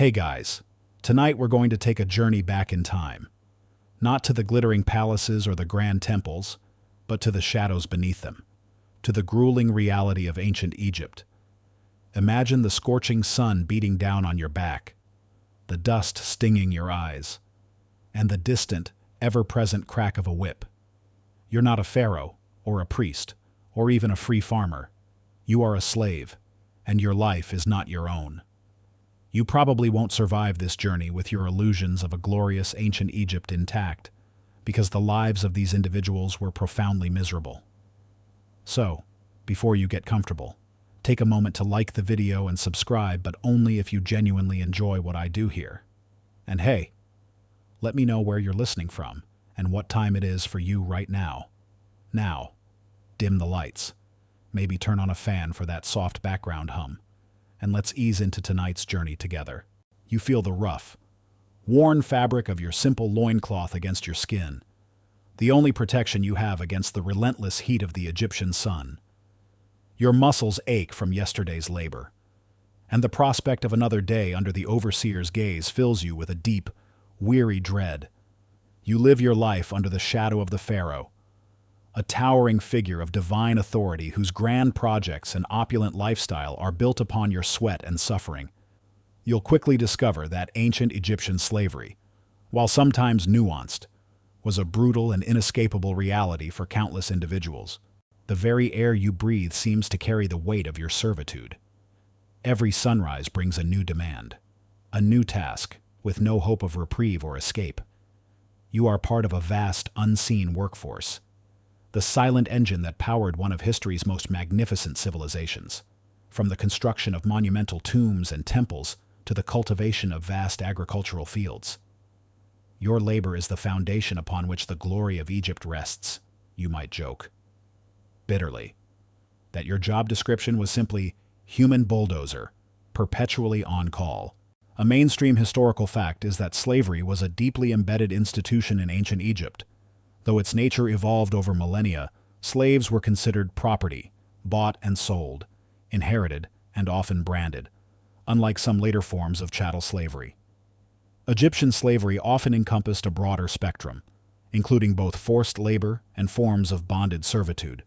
Hey guys, tonight we're going to take a journey back in time. Not to the glittering palaces or the grand temples, but to the shadows beneath them, to the grueling reality of ancient Egypt. Imagine the scorching sun beating down on your back, the dust stinging your eyes, and the distant, ever-present crack of a whip. You're not a pharaoh, or a priest, or even a free farmer. You are a slave, and your life is not your own. You probably won't survive this journey with your illusions of a glorious ancient Egypt intact, because the lives of these individuals were profoundly miserable. So, before you get comfortable, take a moment to like the video and subscribe, but only if you genuinely enjoy what I do here. And hey, let me know where you're listening from and what time it is for you right now. Now, dim the lights. Maybe turn on a fan for that soft background hum. And let's ease into tonight's journey together. You feel the rough, worn fabric of your simple loincloth against your skin, the only protection you have against the relentless heat of the Egyptian sun. Your muscles ache from yesterday's labor, and the prospect of another day under the overseer's gaze fills you with a deep, weary dread. You live your life under the shadow of the pharaoh, a towering figure of divine authority whose grand projects and opulent lifestyle are built upon your sweat and suffering. You'll quickly discover that ancient Egyptian slavery, while sometimes nuanced, was a brutal and inescapable reality for countless individuals. The very air you breathe seems to carry the weight of your servitude. Every sunrise brings a new demand, a new task, with no hope of reprieve or escape. You are part of a vast, unseen workforce, the silent engine that powered one of history's most magnificent civilizations, from the construction of monumental tombs and temples to the cultivation of vast agricultural fields. Your labor is the foundation upon which the glory of Egypt rests, you might joke, bitterly, that your job description was simply human bulldozer, perpetually on call. A mainstream historical fact is that slavery was a deeply embedded institution in ancient Egypt. Though its nature evolved over millennia, slaves were considered property, bought and sold, inherited, and often branded, unlike some later forms of chattel slavery. Egyptian slavery often encompassed a broader spectrum, including both forced labor and forms of bonded servitude.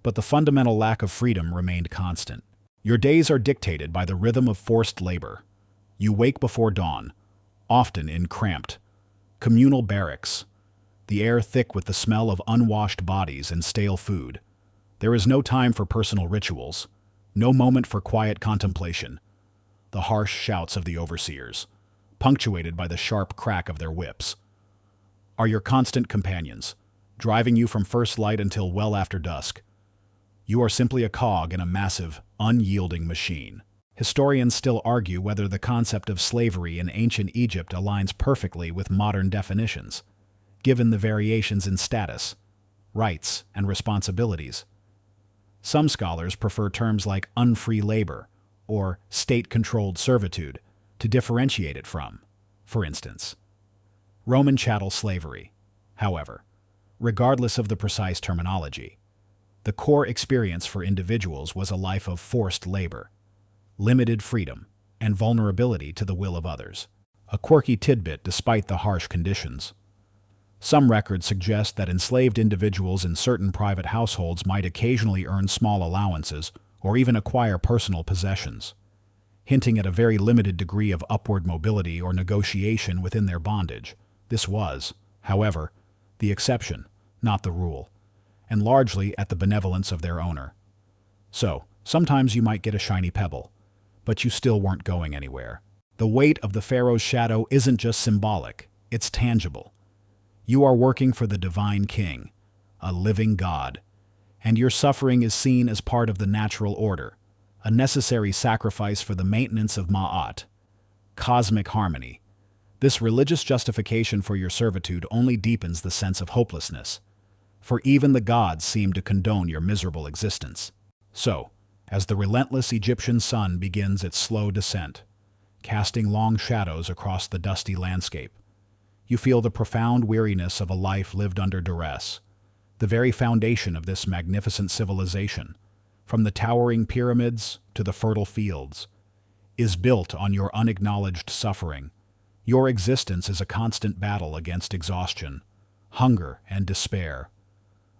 But the fundamental lack of freedom remained constant. Your days are dictated by the rhythm of forced labor. You wake before dawn, often in cramped, communal barracks, the air thick with the smell of unwashed bodies and stale food. There is no time for personal rituals, no moment for quiet contemplation. The harsh shouts of the overseers, punctuated by the sharp crack of their whips, are your constant companions, driving you from first light until well after dusk. You are simply a cog in a massive, unyielding machine. Historians still argue whether the concept of slavery in ancient Egypt aligns perfectly with modern definitions, given the variations in status, rights, and responsibilities. Some scholars prefer terms like unfree labor or state-controlled servitude to differentiate it from, for instance, Roman chattel slavery. However, regardless of the precise terminology, the core experience for individuals was a life of forced labor, limited freedom, and vulnerability to the will of others. A quirky tidbit despite the harsh conditions. Some records suggest that enslaved individuals in certain private households might occasionally earn small allowances or even acquire personal possessions, hinting at a very limited degree of upward mobility or negotiation within their bondage. This was, however, the exception, not the rule, and largely at the benevolence of their owner. So, sometimes you might get a shiny pebble, but you still weren't going anywhere. The weight of the pharaoh's shadow isn't just symbolic, it's tangible. You are working for the divine king, a living God, and your suffering is seen as part of the natural order, a necessary sacrifice for the maintenance of Ma'at, cosmic harmony. This religious justification for your servitude only deepens the sense of hopelessness, for even the gods seem to condone your miserable existence. So, as the relentless Egyptian sun begins its slow descent, casting long shadows across the dusty landscape, you feel the profound weariness of a life lived under duress, the very foundation of this magnificent civilization. From the towering pyramids to the fertile fields, is built on your unacknowledged suffering. Your existence is a constant battle against exhaustion, hunger, and despair.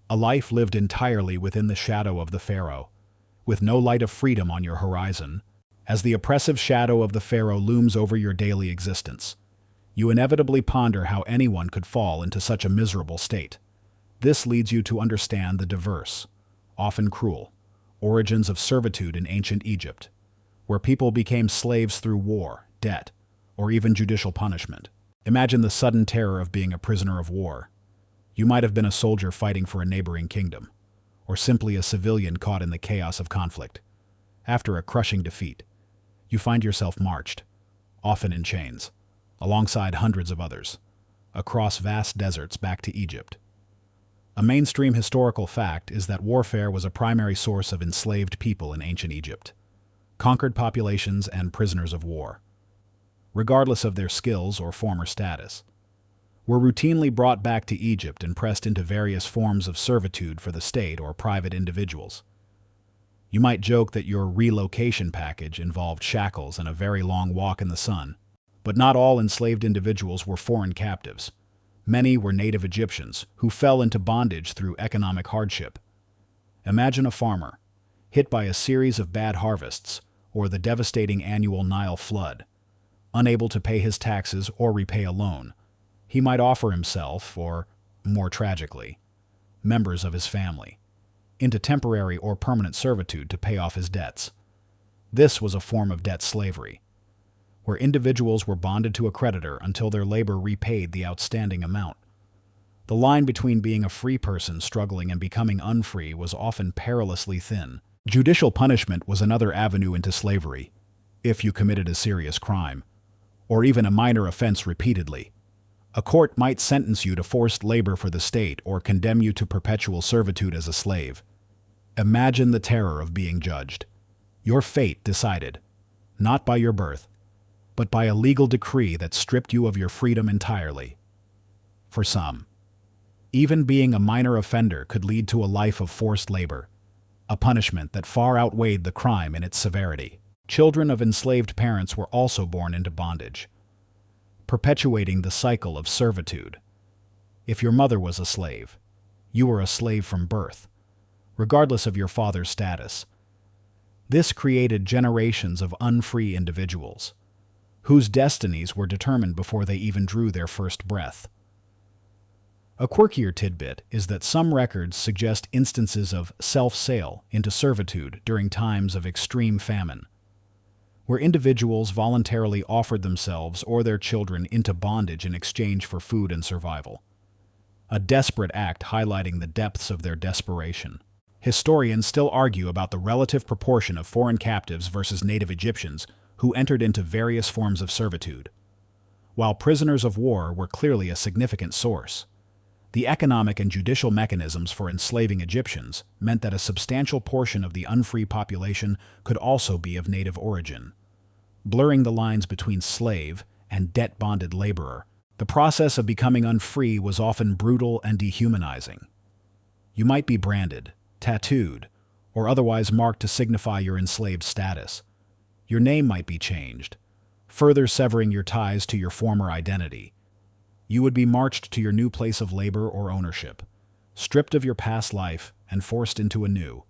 A life lived entirely within the shadow of the Pharaoh, with no light of freedom on your horizon. As the oppressive shadow of the Pharaoh looms over your daily existence, you inevitably ponder how anyone could fall into such a miserable state. This leads you to understand the diverse, often cruel, origins of servitude in ancient Egypt, where people became slaves through war, debt, or even judicial punishment. Imagine the sudden terror of being a prisoner of war. You might have been a soldier fighting for a neighboring kingdom, or simply a civilian caught in the chaos of conflict. After a crushing defeat, you find yourself marched, often in chains, alongside hundreds of others, across vast deserts back to Egypt. A mainstream historical fact is that warfare was a primary source of enslaved people in ancient Egypt, conquered populations and prisoners of war, regardless of their skills or former status, were routinely brought back to Egypt and pressed into various forms of servitude for the state or private individuals. You might joke that your relocation package involved shackles and a very long walk in the sun, but not all enslaved individuals were foreign captives. Many were native Egyptians who fell into bondage through economic hardship. Imagine a farmer, hit by a series of bad harvests or the devastating annual Nile flood, unable to pay his taxes or repay a loan. He might offer himself, or, more tragically, members of his family, into temporary or permanent servitude to pay off his debts. This was a form of debt slavery, where individuals were bonded to a creditor until their labor repaid the outstanding amount. The line between being a free person struggling and becoming unfree was often perilously thin. Judicial punishment was another avenue into slavery, if you committed a serious crime, or even a minor offense repeatedly. A court might sentence you to forced labor for the state or condemn you to perpetual servitude as a slave. Imagine the terror of being judged. Your fate decided, not by your birth, but by a legal decree that stripped you of your freedom entirely. For some, even being a minor offender could lead to a life of forced labor, a punishment that far outweighed the crime in its severity. Children of enslaved parents were also born into bondage, perpetuating the cycle of servitude. If your mother was a slave, you were a slave from birth, regardless of your father's status. This created generations of unfree individuals, whose destinies were determined before they even drew their first breath. A quirkier tidbit is that some records suggest instances of self-sale into servitude during times of extreme famine, where individuals voluntarily offered themselves or their children into bondage in exchange for food and survival. A desperate act highlighting the depths of their desperation. Historians still argue about the relative proportion of foreign captives versus native Egyptians who entered into various forms of servitude. While prisoners of war were clearly a significant source, the economic and judicial mechanisms for enslaving Egyptians meant that a substantial portion of the unfree population could also be of native origin. Blurring the lines between slave and debt-bonded laborer, the process of becoming unfree was often brutal and dehumanizing. You might be branded, tattooed, or otherwise marked to signify your enslaved status. Your name might be changed, further severing your ties to your former identity. You would be marched to your new place of labor or ownership, stripped of your past life and forced into a new,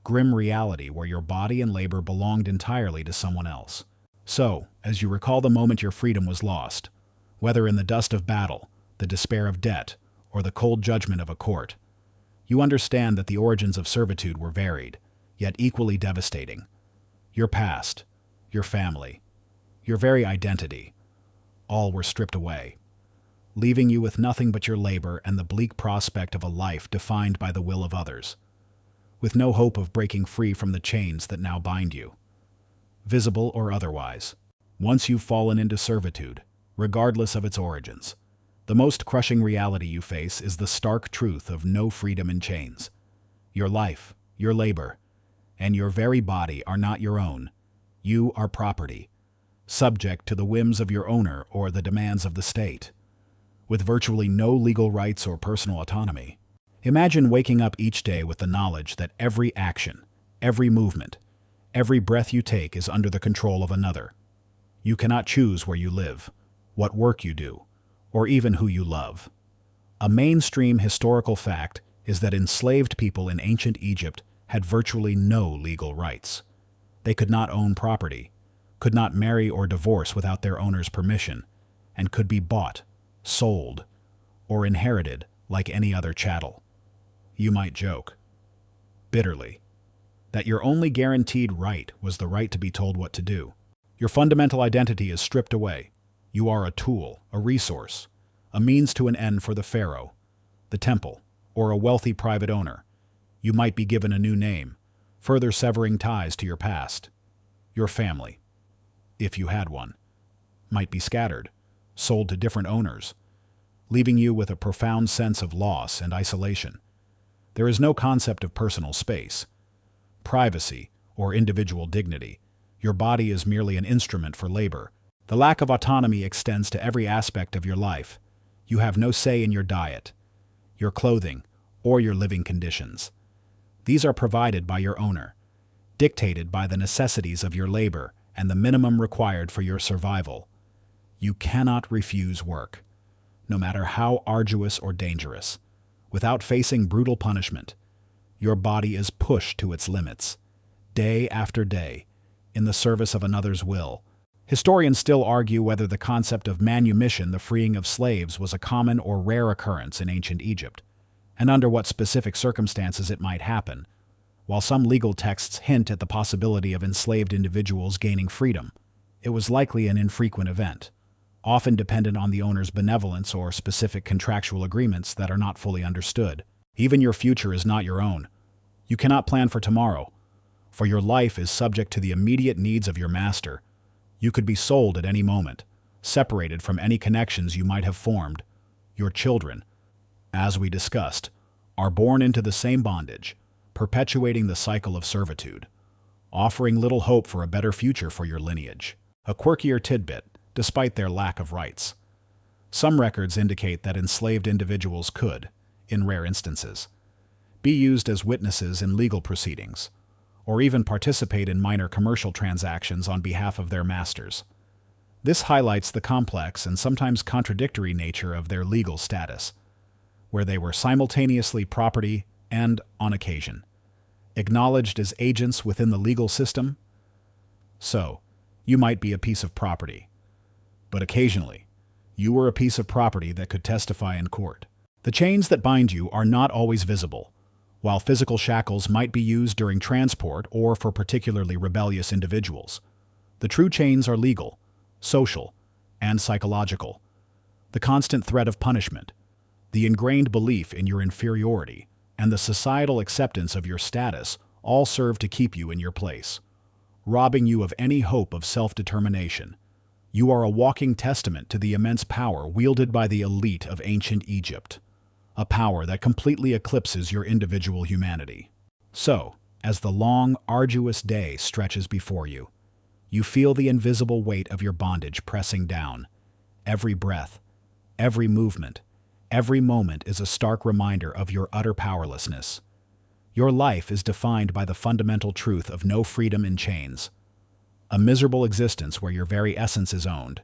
grim reality where your body and labor belonged entirely to someone else. So, as you recall the moment your freedom was lost, whether in the dust of battle, the despair of debt, or the cold judgment of a court, you understand that the origins of servitude were varied, yet equally devastating. Your past, your family, your very identity, all were stripped away, leaving you with nothing but your labor and the bleak prospect of a life defined by the will of others, with no hope of breaking free from the chains that now bind you, visible or otherwise. Once you've fallen into servitude, regardless of its origins, the most crushing reality you face is the stark truth of no freedom in chains. Your life, your labor, and your very body are not your own. You are property, subject to the whims of your owner or the demands of the state, with virtually no legal rights or personal autonomy. Imagine waking up each day with the knowledge that every action, every movement, Every breath you take is under the control of another. You cannot choose where you live, what work you do, or even who you love. A mainstream historical fact is that enslaved people in ancient Egypt had virtually no legal rights. They could not own property, could not marry or divorce without their owner's permission, and could be bought, sold, or inherited like any other chattel. You might joke, bitterly, that your only guaranteed right was the right to be told what to do. Your fundamental identity is stripped away. You are a tool, a resource, a means to an end for the pharaoh, the temple, or a wealthy private owner. You might be given a new name, further severing ties to your past. Your family, if you had one, might be scattered, sold to different owners, leaving you with a profound sense of loss and isolation. There is no concept of personal space, privacy, or individual dignity. Your body is merely an instrument for labor. The lack of autonomy extends to every aspect of your life. You have no say in your diet, your clothing, or your living conditions. These are provided by your owner, dictated by the necessities of your labor and the minimum required for your survival. You cannot refuse work, no matter how arduous or dangerous, without facing brutal punishment. Your body is pushed to its limits, day after day, in the service of another's will. Historians still argue whether the concept of manumission, the freeing of slaves, was a common or rare occurrence in ancient Egypt, and under what specific circumstances it might happen. While some legal texts hint at the possibility of enslaved individuals gaining freedom, it was likely an infrequent event, often dependent on the owner's benevolence or specific contractual agreements that are not fully understood. Even your future is not your own. You cannot plan for tomorrow, for your life is subject to the immediate needs of your master. You could be sold at any moment, separated from any connections you might have formed. Your children, as we discussed, are born into the same bondage, perpetuating the cycle of servitude, offering little hope for a better future for your lineage. A quirkier tidbit, despite their lack of rights. Some records indicate that enslaved individuals could, in rare instances, be used as witnesses in legal proceedings, or even participate in minor commercial transactions on behalf of their masters. This highlights the complex and sometimes contradictory nature of their legal status, where they were simultaneously property and, on occasion, acknowledged as agents within the legal system. So, you might be a piece of property, but occasionally, you were a piece of property that could testify in court. The chains that bind you are not always visible. While physical shackles might be used during transport or for particularly rebellious individuals, the true chains are legal, social, and psychological. The constant threat of punishment, the ingrained belief in your inferiority, and the societal acceptance of your status all serve to keep you in your place, robbing you of any hope of self-determination. You are a walking testament to the immense power wielded by the elite of ancient Egypt, a power that completely eclipses your individual humanity. So, as the long, arduous day stretches before you, you feel the invisible weight of your bondage pressing down. Every breath, every movement, every moment is a stark reminder of your utter powerlessness. Your life is defined by the fundamental truth of no freedom in chains, a miserable existence where your very essence is owned,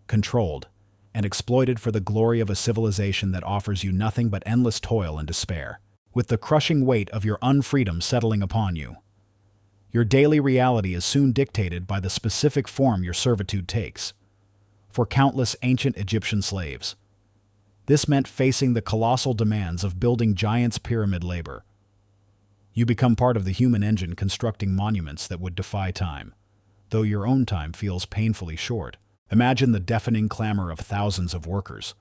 controlled, and exploited for the glory of a civilization that offers you nothing but endless toil and despair. With the crushing weight of your unfreedom settling upon you, your daily reality is soon dictated by the specific form your servitude takes. For countless ancient Egyptian slaves, this meant facing the colossal demands of building giants' pyramid labor. You become part of the human engine constructing monuments that would defy time, though your own time feels painfully short. Imagine the deafening clamor of thousands of workers.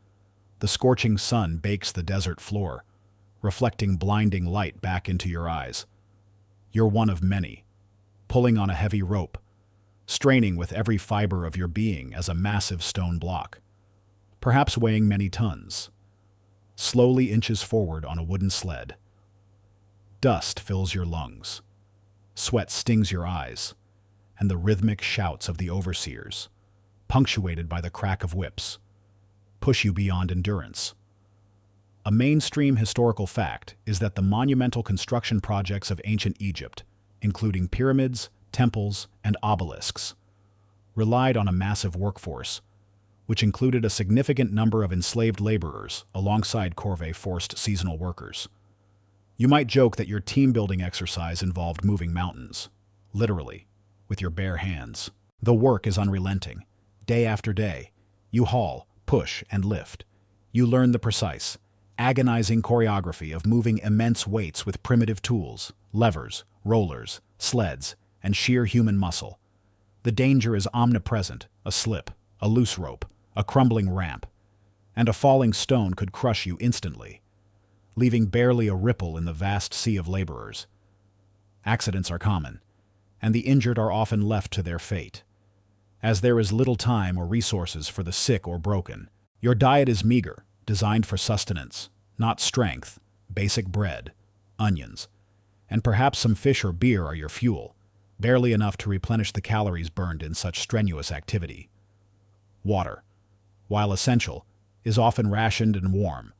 The scorching sun bakes the desert floor, reflecting blinding light back into your eyes. You're one of many, pulling on a heavy rope, straining with every fiber of your being as a massive stone block, perhaps weighing many tons, slowly inches forward on a wooden sled. Dust fills your lungs, sweat stings your eyes, and the rhythmic shouts of the overseers, punctuated by the crack of whips, push you beyond endurance. A mainstream historical fact is that the monumental construction projects of ancient Egypt, including pyramids, temples, and obelisks, relied on a massive workforce, which included a significant number of enslaved laborers alongside corvée-forced seasonal workers. You might joke that your team-building exercise involved moving mountains, literally, with your bare hands. The work is unrelenting. Day after day, you haul, push, and lift. You learn the precise, agonizing choreography of moving immense weights with primitive tools, levers, rollers, sleds, and sheer human muscle. The danger is omnipresent: a slip, a loose rope, a crumbling ramp, and a falling stone could crush you instantly, leaving barely a ripple in the vast sea of laborers. Accidents are common, and the injured are often left to their fate. As there is little time or resources for the sick or broken, your diet is meager, designed for sustenance, not strength. Basic bread, onions, and perhaps some fish or beer are your fuel, barely enough to replenish the calories burned in such strenuous activity. Water, while essential, is often rationed and warm,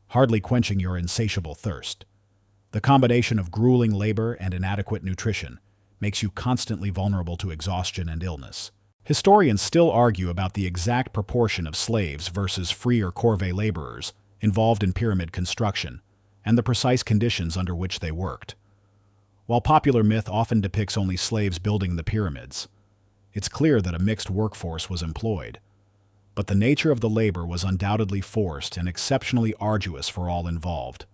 hardly quenching your insatiable thirst. The combination of grueling labor and inadequate nutrition makes you constantly vulnerable to exhaustion and illness. Historians still argue about the exact proportion of slaves versus free or corvée laborers involved in pyramid construction and the precise conditions under which they worked. While popular myth often depicts only slaves building the pyramids, it's clear that a mixed workforce was employed. But the nature of the labor was undoubtedly forced and exceptionally arduous for all involved,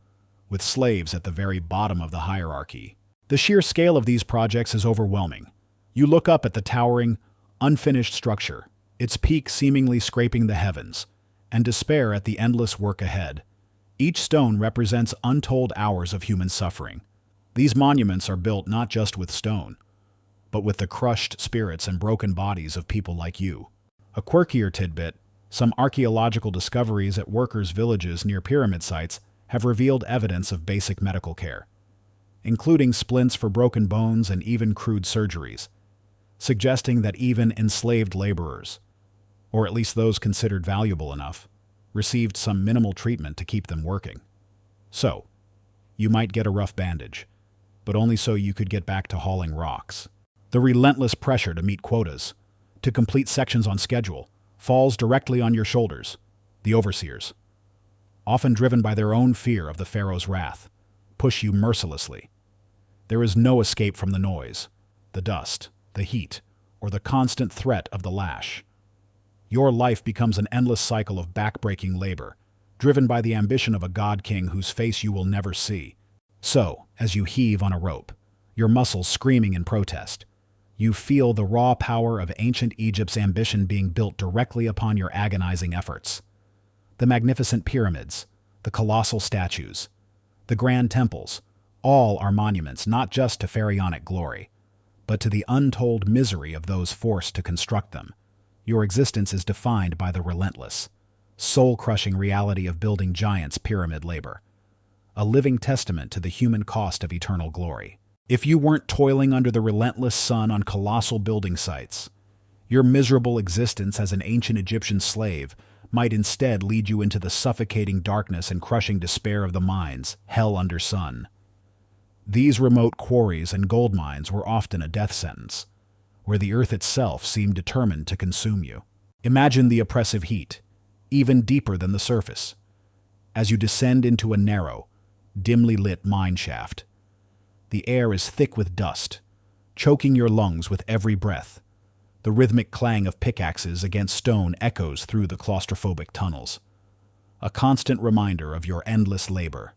with slaves at the very bottom of the hierarchy. The sheer scale of these projects is overwhelming. You look up at the towering, unfinished structure, its peak seemingly scraping the heavens, and despair at the endless work ahead. Each stone represents untold hours of human suffering. These monuments are built not just with stone, but with the crushed spirits and broken bodies of people like you. A quirkier tidbit: some archaeological discoveries at workers' villages near pyramid sites have revealed evidence of basic medical care, including splints for broken bones and even crude surgeries, suggesting that even enslaved laborers, or at least those considered valuable enough, received some minimal treatment to keep them working. So, you might get a rough bandage, but only so you could get back to hauling rocks. The relentless pressure to meet quotas, to complete sections on schedule, falls directly on your shoulders, the overseers. Often driven by their own fear of the pharaoh's wrath, push you mercilessly. There is no escape from the noise, the dust, the heat, or the constant threat of the lash. Your life becomes an endless cycle of backbreaking labor, driven by the ambition of a god-king whose face you will never see. So, as you heave on a rope, your muscles screaming in protest, you feel the raw power of ancient Egypt's ambition being built directly upon your agonizing efforts. The magnificent pyramids, the colossal statues, the grand temples, all are monuments not just to pharaonic glory, but to the untold misery of those forced to construct them. Your existence is defined by the relentless, soul-crushing reality of building giants' pyramid labor, a living testament to the human cost of eternal glory. If you weren't toiling under the relentless sun on colossal building sites, your miserable existence as an ancient Egyptian slave might instead lead you into the suffocating darkness and crushing despair of the mines, hell under sun. These remote quarries and gold mines were often a death sentence, where the earth itself seemed determined to consume you. Imagine the oppressive heat, even deeper than the surface, as you descend into a narrow, dimly lit mine shaft. The air is thick with dust, choking your lungs with every breath. The rhythmic clang of pickaxes against stone echoes through the claustrophobic tunnels, a constant reminder of your endless labor.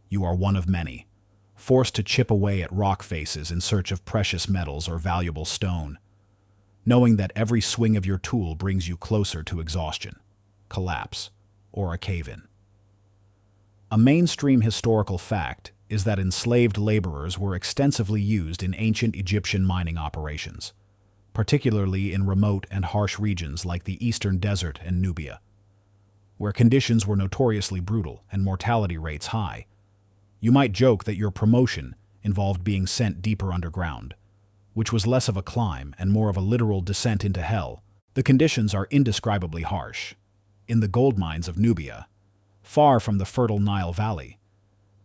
You are one of many, forced to chip away at rock faces in search of precious metals or valuable stone, knowing that every swing of your tool brings you closer to exhaustion, collapse, or a cave-in. A mainstream historical fact is that enslaved laborers were extensively used in ancient Egyptian mining operations, particularly in remote and harsh regions like the Eastern Desert and Nubia, where conditions were notoriously brutal and mortality rates high. You might joke that your promotion involved being sent deeper underground, which was less of a climb and more of a literal descent into hell. The conditions are indescribably harsh. In the gold mines of Nubia, far from the fertile Nile Valley,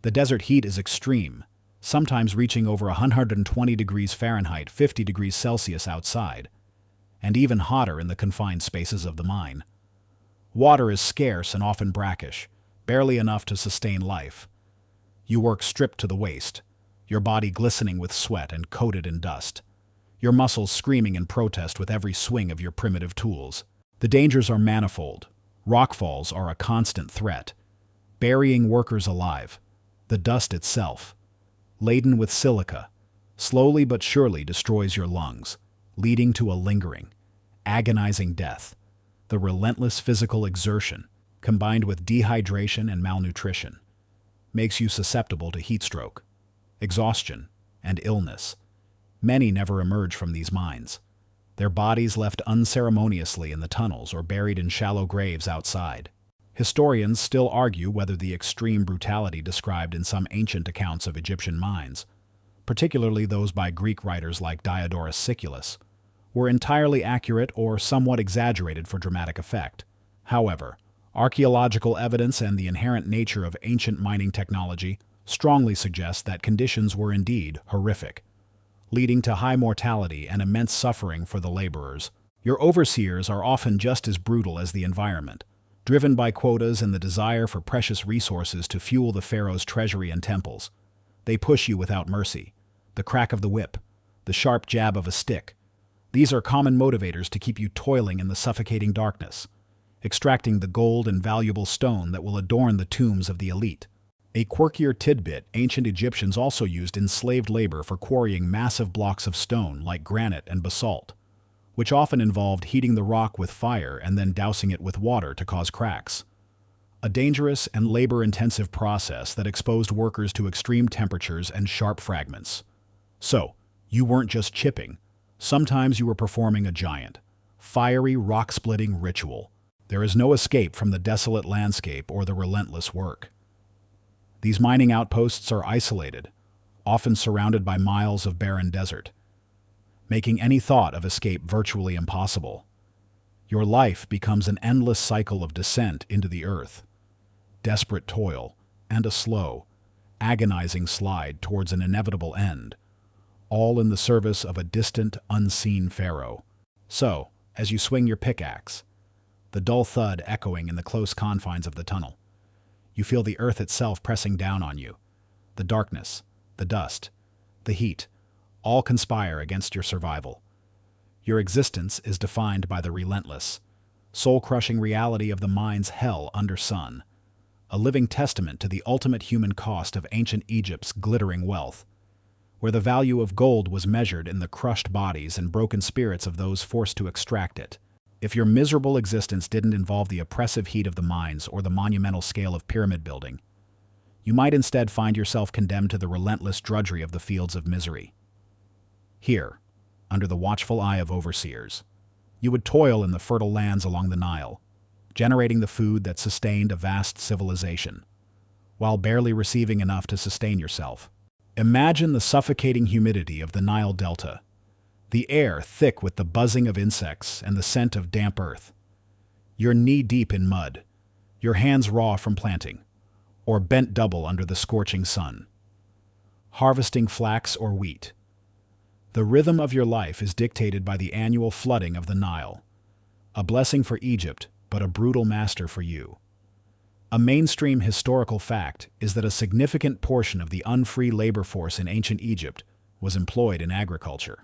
the desert heat is extreme, sometimes reaching over 120 degrees Fahrenheit, 50 degrees Celsius outside, and even hotter in the confined spaces of the mine. Water is scarce and often brackish, barely enough to sustain life. You work stripped to the waist, your body glistening with sweat and coated in dust, your muscles screaming in protest with every swing of your primitive tools. The dangers are manifold. Rockfalls are a constant threat, burying workers alive. The dust itself, laden with silica, slowly but surely destroys your lungs, leading to a lingering, agonizing death. The relentless physical exertion, combined with dehydration and malnutrition, makes you susceptible to heat stroke, exhaustion, and illness. Many never emerge from these mines, their bodies left unceremoniously in the tunnels or buried in shallow graves outside. Historians still argue whether the extreme brutality described in some ancient accounts of Egyptian mines, particularly those by Greek writers like Diodorus Siculus, were entirely accurate or somewhat exaggerated for dramatic effect. However, archaeological evidence and the inherent nature of ancient mining technology strongly suggest that conditions were indeed horrific, leading to high mortality and immense suffering for the laborers. Your overseers are often just as brutal as the environment, driven by quotas and the desire for precious resources to fuel the pharaoh's treasury and temples. They push you without mercy. The crack of the whip, the sharp jab of a stick. These are common motivators to keep you toiling in the suffocating darkness, extracting the gold and valuable stone that will adorn the tombs of the elite. A quirkier tidbit, ancient Egyptians also used enslaved labor for quarrying massive blocks of stone like granite and basalt, which often involved heating the rock with fire and then dousing it with water to cause cracks. A dangerous and labor-intensive process that exposed workers to extreme temperatures and sharp fragments. So, you weren't just chipping. Sometimes you were performing a giant, fiery, rock-splitting ritual. There is no escape from the desolate landscape or the relentless work. These mining outposts are isolated, often surrounded by miles of barren desert, making any thought of escape virtually impossible. Your life becomes an endless cycle of descent into the earth, desperate toil, and a slow, agonizing slide towards an inevitable end, all in the service of a distant, unseen pharaoh. So, as you swing your pickaxe, the dull thud echoing in the close confines of the tunnel, you feel the earth itself pressing down on you. The darkness, the dust, the heat, all conspire against your survival. Your existence is defined by the relentless, soul-crushing reality of the mine's hell under sun, a living testament to the ultimate human cost of ancient Egypt's glittering wealth, where the value of gold was measured in the crushed bodies and broken spirits of those forced to extract it. If your miserable existence didn't involve the oppressive heat of the mines or the monumental scale of pyramid building, you might instead find yourself condemned to the relentless drudgery of the fields of misery. Here, under the watchful eye of overseers, you would toil in the fertile lands along the Nile, generating the food that sustained a vast civilization, while barely receiving enough to sustain yourself. Imagine the suffocating humidity of the Nile Delta, the air thick with the buzzing of insects and the scent of damp earth. You're knee-deep in mud, your hands raw from planting, or bent double under the scorching sun, harvesting flax or wheat. The rhythm of your life is dictated by the annual flooding of the Nile, a blessing for Egypt, but a brutal master for you. A mainstream historical fact is that a significant portion of the unfree labor force in ancient Egypt was employed in agriculture,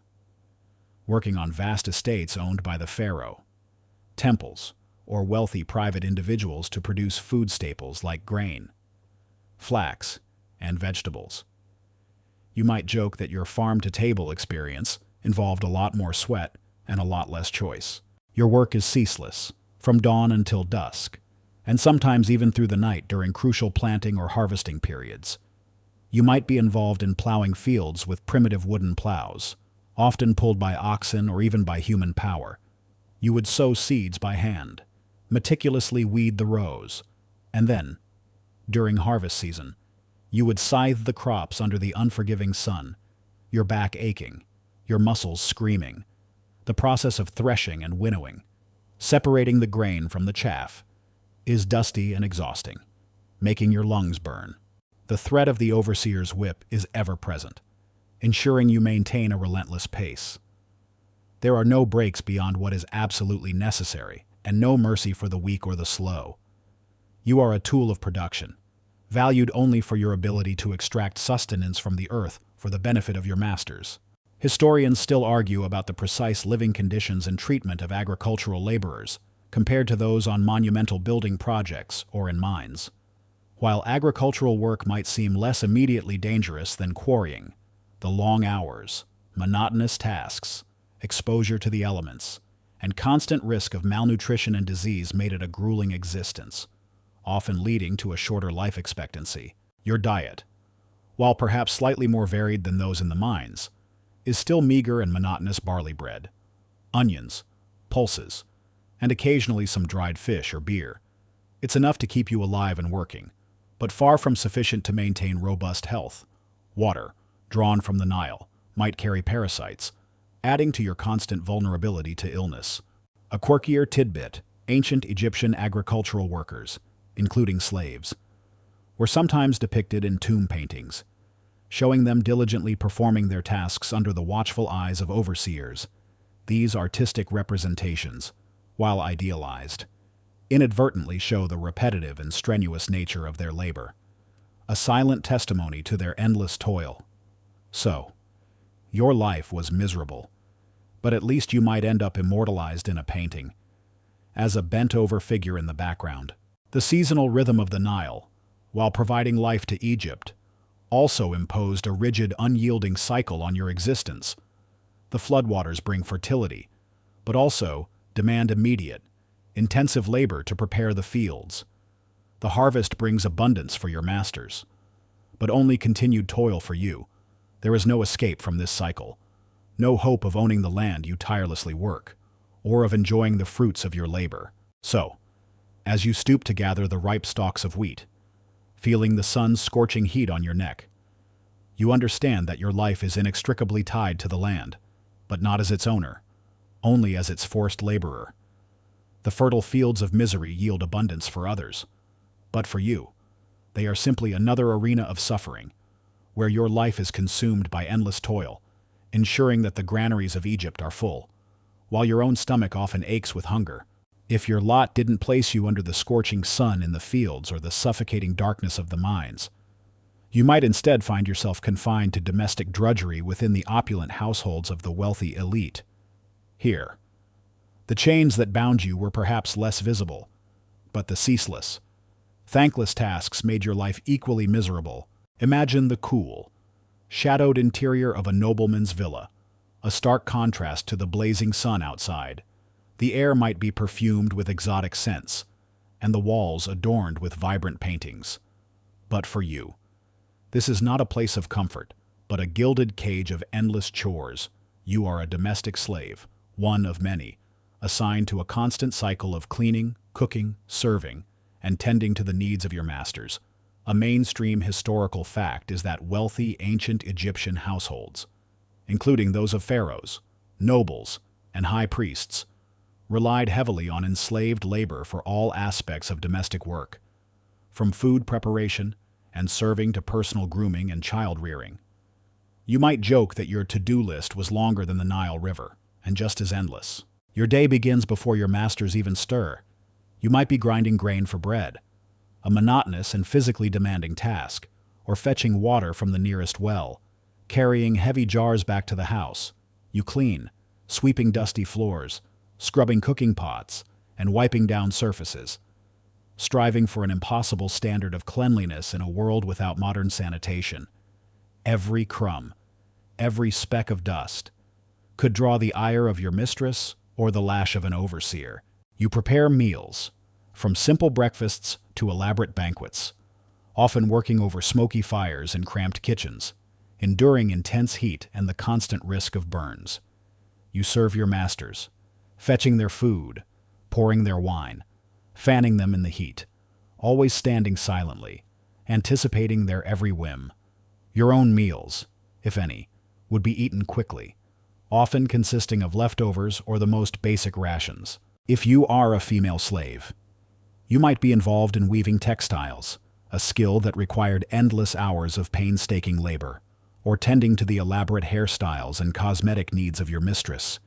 working on vast estates owned by the pharaoh, temples, or wealthy private individuals to produce food staples like grain, flax, and vegetables. You might joke that your farm-to-table experience involved a lot more sweat and a lot less choice. Your work is ceaseless, from dawn until dusk, and sometimes even through the night during crucial planting or harvesting periods. You might be involved in plowing fields with primitive wooden plows, often pulled by oxen or even by human power. You would sow seeds by hand, meticulously weed the rows, and then, during harvest season, you would scythe the crops under the unforgiving sun, your back aching, your muscles screaming. The process of threshing and winnowing, separating the grain from the chaff, is dusty and exhausting, making your lungs burn. The threat of the overseer's whip is ever present, ensuring you maintain a relentless pace. There are no breaks beyond what is absolutely necessary, and no mercy for the weak or the slow. You are a tool of production, valued only for your ability to extract sustenance from the earth for the benefit of your masters. Historians still argue about the precise living conditions and treatment of agricultural laborers, compared to those on monumental building projects or in mines. While agricultural work might seem less immediately dangerous than quarrying, the long hours, monotonous tasks, exposure to the elements, and constant risk of malnutrition and disease made it a grueling existence, often leading to a shorter life expectancy. Your diet, while perhaps slightly more varied than those in the mines, is still meager and monotonous barley bread, onions, pulses, and occasionally some dried fish or beer. It's enough to keep you alive and working, but far from sufficient to maintain robust health. Water, drawn from the Nile, might carry parasites, adding to your constant vulnerability to illness. A quirkier tidbit: ancient Egyptian agricultural workers, including slaves, were sometimes depicted in tomb paintings, showing them diligently performing their tasks under the watchful eyes of overseers. These artistic representations, while idealized, inadvertently show the repetitive and strenuous nature of their labor, a silent testimony to their endless toil. So, your life was miserable, but at least you might end up immortalized in a painting, as a bent-over figure in the background. The seasonal rhythm of the Nile, while providing life to Egypt, also imposed a rigid, unyielding cycle on your existence. The floodwaters bring fertility, but also demand immediate, intensive labor to prepare the fields. The harvest brings abundance for your masters, but only continued toil for you. There is no escape from this cycle, no hope of owning the land you tirelessly work, or of enjoying the fruits of your labor. So, as you stoop to gather the ripe stalks of wheat, feeling the sun's scorching heat on your neck, you understand that your life is inextricably tied to the land, but not as its owner, only as its forced laborer. The fertile fields of misery yield abundance for others, but for you, they are simply another arena of suffering, where your life is consumed by endless toil, ensuring that the granaries of Egypt are full, while your own stomach often aches with hunger. If your lot didn't place you under the scorching sun in the fields or the suffocating darkness of the mines, you might instead find yourself confined to domestic drudgery within the opulent households of the wealthy elite. Here, the chains that bound you were perhaps less visible, but the ceaseless, thankless tasks made your life equally miserable. Imagine the cool, shadowed interior of a nobleman's villa, a stark contrast to the blazing sun outside. The air might be perfumed with exotic scents, and the walls adorned with vibrant paintings. But for you, this is not a place of comfort, but a gilded cage of endless chores. You are a domestic slave, one of many, assigned to a constant cycle of cleaning, cooking, serving, and tending to the needs of your masters. A mainstream historical fact is that wealthy ancient Egyptian households, including those of pharaohs, nobles, and high priests, relied heavily on enslaved labor for all aspects of domestic work, from food preparation and serving to personal grooming and child rearing. You might joke that your to-do list was longer than the Nile River, and just as endless. Your day begins before your masters even stir. You might be grinding grain for bread, a monotonous and physically demanding task, or fetching water from the nearest well, carrying heavy jars back to the house. You clean, sweeping dusty floors, scrubbing cooking pots, and wiping down surfaces, striving for an impossible standard of cleanliness in a world without modern sanitation. Every crumb, every speck of dust, could draw the ire of your mistress or the lash of an overseer. You prepare meals, from simple breakfasts to elaborate banquets, often working over smoky fires in cramped kitchens, enduring intense heat and the constant risk of burns. You serve your masters, fetching their food, pouring their wine, fanning them in the heat, always standing silently, anticipating their every whim. Your own meals, if any, would be eaten quickly, often consisting of leftovers or the most basic rations. If you are a female slave, you might be involved in weaving textiles, a skill that required endless hours of painstaking labor, or tending to the elaborate hairstyles and cosmetic needs of your mistress.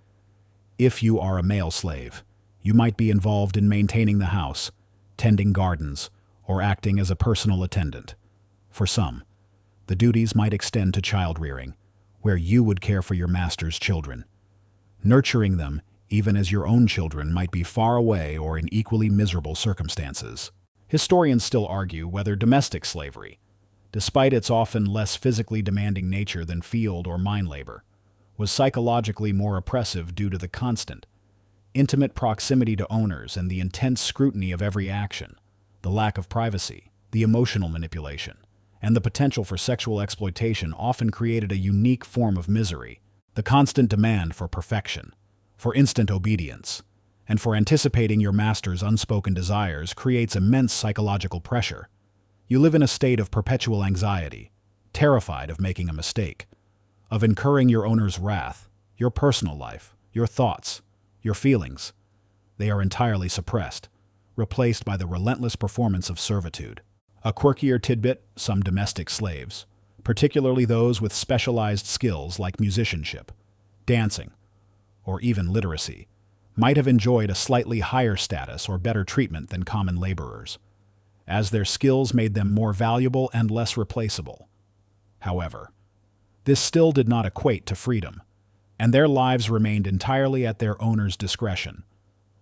If you are a male slave, you might be involved in maintaining the house, tending gardens, or acting as a personal attendant. For some, the duties might extend to child-rearing, where you would care for your master's children. Nurturing them, even as your own children might be far away or in equally miserable circumstances. Historians still argue whether domestic slavery, despite its often less physically demanding nature than field or mine labor, was psychologically more oppressive due to the constant, intimate proximity to owners and the intense scrutiny of every action, the lack of privacy, the emotional manipulation, and the potential for sexual exploitation often created a unique form of misery. The constant demand for perfection, for instant obedience, and for anticipating your master's unspoken desires creates immense psychological pressure. You live in a state of perpetual anxiety, terrified of making a mistake, of incurring your owner's wrath. Your personal life, your thoughts, your feelings, they are entirely suppressed, replaced by the relentless performance of servitude. A quirkier tidbit: some domestic slaves, particularly those with specialized skills like musicianship, dancing, or even literacy, might have enjoyed a slightly higher status or better treatment than common laborers, as their skills made them more valuable and less replaceable. However, this still did not equate to freedom, and their lives remained entirely at their owner's discretion.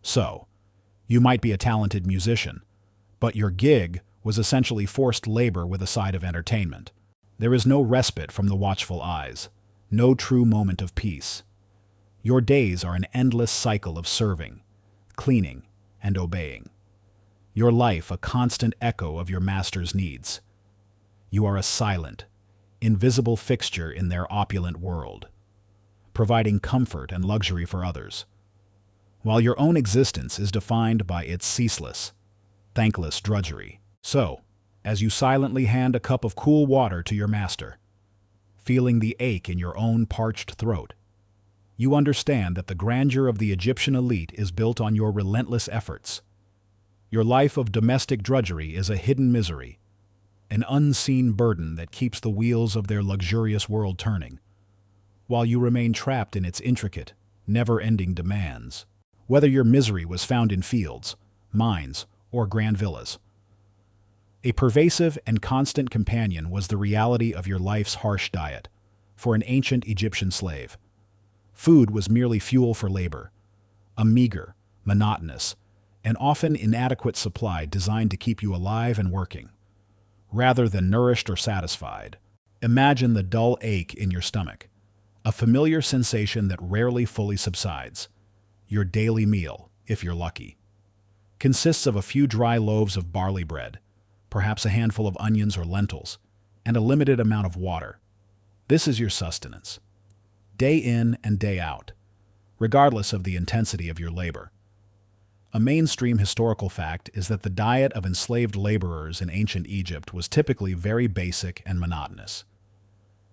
So, you might be a talented musician, but your gig was essentially forced labor with a side of entertainment. There is no respite from the watchful eyes, no true moment of peace. Your days are an endless cycle of serving, cleaning, and obeying. Your life a constant echo of your master's needs. You are a silent, invisible fixture in their opulent world, providing comfort and luxury for others, while your own existence is defined by its ceaseless, thankless drudgery. So, as you silently hand a cup of cool water to your master, feeling the ache in your own parched throat, you understand that the grandeur of the Egyptian elite is built on your relentless efforts. Your life of domestic drudgery is a hidden misery, an unseen burden that keeps the wheels of their luxurious world turning, while you remain trapped in its intricate, never-ending demands. Whether your misery was found in fields, mines, or grand villas, a pervasive and constant companion was the reality of your life's harsh diet. For an ancient Egyptian slave, food was merely fuel for labor, a meager, monotonous, and often inadequate supply designed to keep you alive and working, rather than nourished or satisfied. Imagine the dull ache in your stomach, a familiar sensation that rarely fully subsides. Your daily meal, if you're lucky, consists of a few dry loaves of barley bread, perhaps a handful of onions or lentils, and a limited amount of water. This is your sustenance, day in and day out, regardless of the intensity of your labor. A mainstream historical fact is that the diet of enslaved laborers in ancient Egypt was typically very basic and monotonous,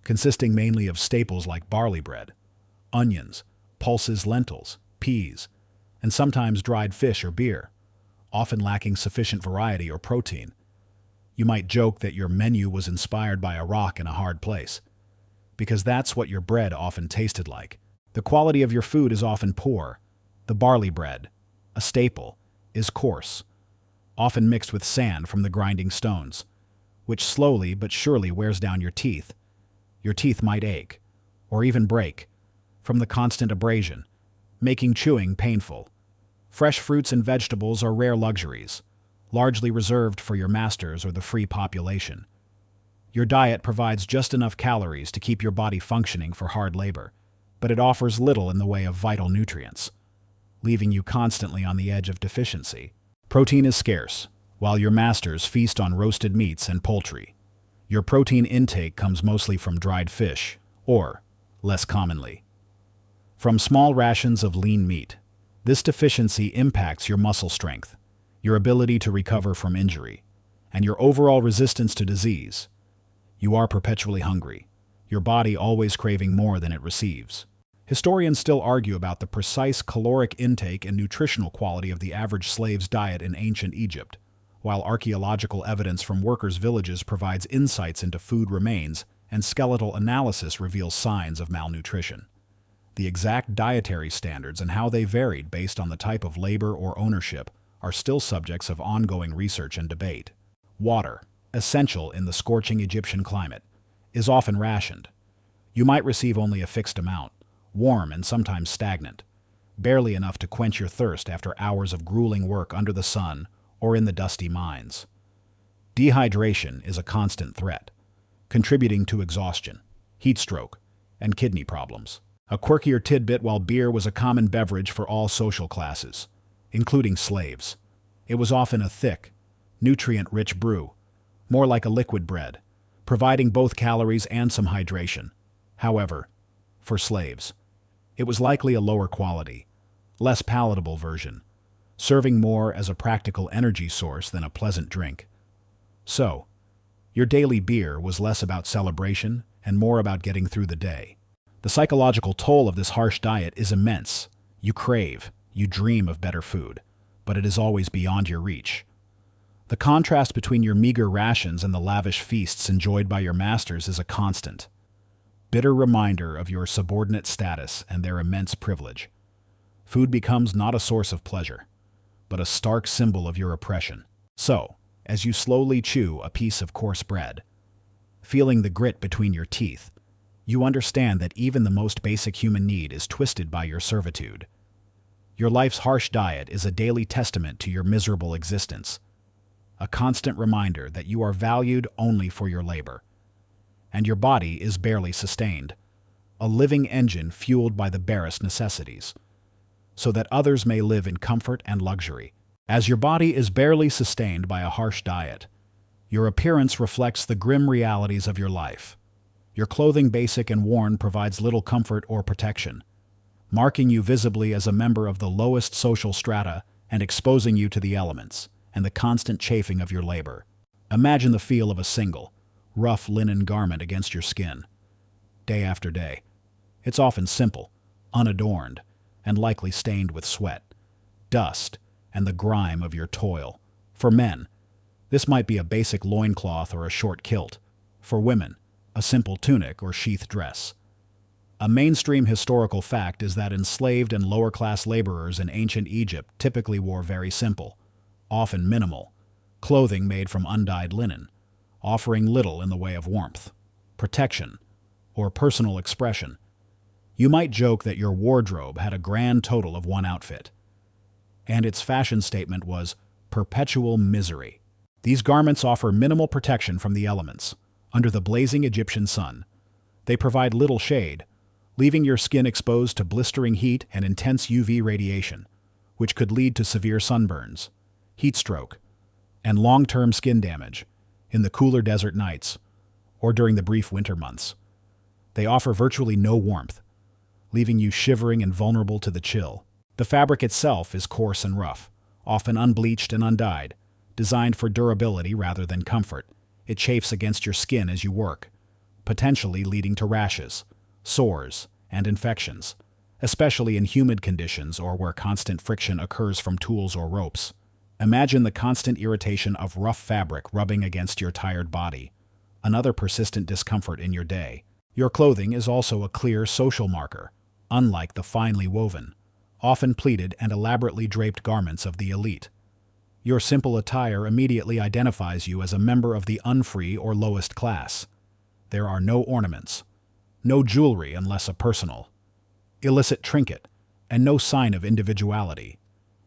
consisting mainly of staples like barley bread, onions, pulses, lentils, peas, and sometimes dried fish or beer, often lacking sufficient variety or protein. You might joke that your menu was inspired by a rock in a hard place, because that's what your bread often tasted like. The quality of your food is often poor. The barley bread, a staple, is coarse, often mixed with sand from the grinding stones, which slowly but surely wears down your teeth. Your teeth might ache, or even break, from the constant abrasion, making chewing painful. Fresh fruits and vegetables are rare luxuries, largely reserved for your masters or the free population. Your diet provides just enough calories to keep your body functioning for hard labor, but it offers little in the way of vital nutrients, leaving you constantly on the edge of deficiency. Protein is scarce, while your masters feast on roasted meats and poultry. Your protein intake comes mostly from dried fish, or, less commonly, from small rations of lean meat. This deficiency impacts your muscle strength, your ability to recover from injury, and your overall resistance to disease. You are perpetually hungry, your body always craving more than it receives. Historians still argue about the precise caloric intake and nutritional quality of the average slave's diet in ancient Egypt, while archaeological evidence from workers' villages provides insights into food remains and skeletal analysis reveals signs of malnutrition. The exact dietary standards and how they varied based on the type of labor or ownership are still subjects of ongoing research and debate. Water, essential in the scorching Egyptian climate, is often rationed. You might receive only a fixed amount, warm and sometimes stagnant, barely enough to quench your thirst after hours of grueling work under the sun or in the dusty mines. Dehydration is a constant threat, contributing to exhaustion, heat stroke, and kidney problems. A quirkier tidbit: while beer was a common beverage for all social classes, including slaves, it was often a thick, nutrient-rich brew, more like a liquid bread, providing both calories and some hydration. However, for slaves, it was likely a lower quality, less palatable version, serving more as a practical energy source than a pleasant drink. So, your daily beer was less about celebration and more about getting through the day. The psychological toll of this harsh diet is immense. You crave, you dream of better food, but it is always beyond your reach. The contrast between your meager rations and the lavish feasts enjoyed by your masters is a constant, bitter reminder of your subordinate status and their immense privilege. Food becomes not a source of pleasure, but a stark symbol of your oppression. So, as you slowly chew a piece of coarse bread, feeling the grit between your teeth, you understand that even the most basic human need is twisted by your servitude. Your life's harsh diet is a daily testament to your miserable existence, a constant reminder that you are valued only for your labor, and your body is barely sustained, a living engine fueled by the barest necessities, so that others may live in comfort and luxury. As your body is barely sustained by a harsh diet, your appearance reflects the grim realities of your life. Your clothing, basic and worn, provides little comfort or protection, marking you visibly as a member of the lowest social strata and exposing you to the elements and the constant chafing of your labor. Imagine the feel of a single, rough linen garment against your skin, day after day. It's often simple, unadorned, and likely stained with sweat, dust, and the grime of your toil. For men, this might be a basic loincloth or a short kilt. For women, a simple tunic or sheath dress. A mainstream historical fact is that enslaved and lower-class laborers in ancient Egypt typically wore very simple, often minimal, clothing made from undyed linen, offering little in the way of warmth, protection, or personal expression. You might joke that your wardrobe had a grand total of one outfit, and its fashion statement was perpetual misery. These garments offer minimal protection from the elements. Under the blazing Egyptian sun, they provide little shade, leaving your skin exposed to blistering heat and intense UV radiation, which could lead to severe sunburns, heat stroke, and long-term skin damage in the cooler desert nights or during the brief winter months. They offer virtually no warmth, leaving you shivering and vulnerable to the chill. The fabric itself is coarse and rough, often unbleached and undyed, designed for durability rather than comfort. It chafes against your skin as you work, potentially leading to rashes, sores, and infections, especially in humid conditions or where constant friction occurs from tools or ropes. Imagine the constant irritation of rough fabric rubbing against your tired body, another persistent discomfort in your day. Your clothing is also a clear social marker, unlike the finely woven, often pleated and elaborately draped garments of the elite. Your simple attire immediately identifies you as a member of the unfree or lowest class. There are no ornaments, no jewelry unless a personal, illicit trinket, and no sign of individuality.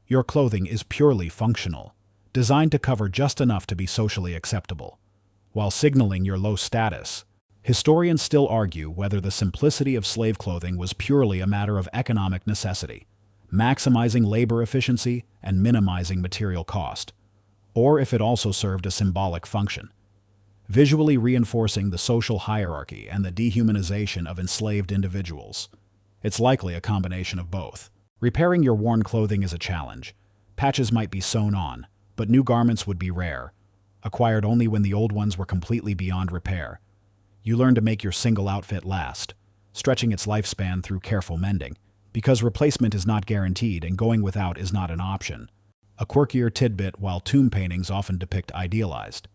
Your clothing is purely functional, designed to cover just enough to be socially acceptable, while signaling your low status. Historians still argue whether the simplicity of slave clothing was purely a matter of economic necessity, maximizing labor efficiency and minimizing material cost, or if it also served a symbolic function, visually reinforcing the social hierarchy and the dehumanization of enslaved individuals. It's likely a combination of both. Repairing your worn clothing is a challenge. Patches might be sewn on, but new garments would be rare, acquired only when the old ones were completely beyond repair. You learn to make your single outfit last, stretching its lifespan through careful mending, because replacement is not guaranteed and going without is not an option. A quirkier tidbit: while tomb paintings often depict idealized,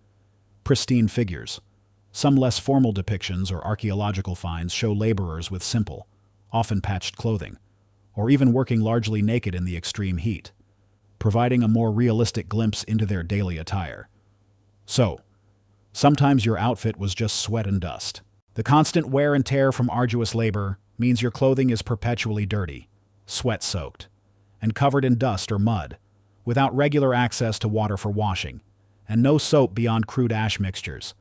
pristine figures, some less formal depictions or archaeological finds show laborers with simple, often patched clothing, or even working largely naked in the extreme heat, providing a more realistic glimpse into their daily attire. So, sometimes your outfit was just sweat and dust. The constant wear and tear from arduous labor means your clothing is perpetually dirty, sweat-soaked, and covered in dust or mud, without regular access to water for washing, and no soap beyond crude ash mixtures.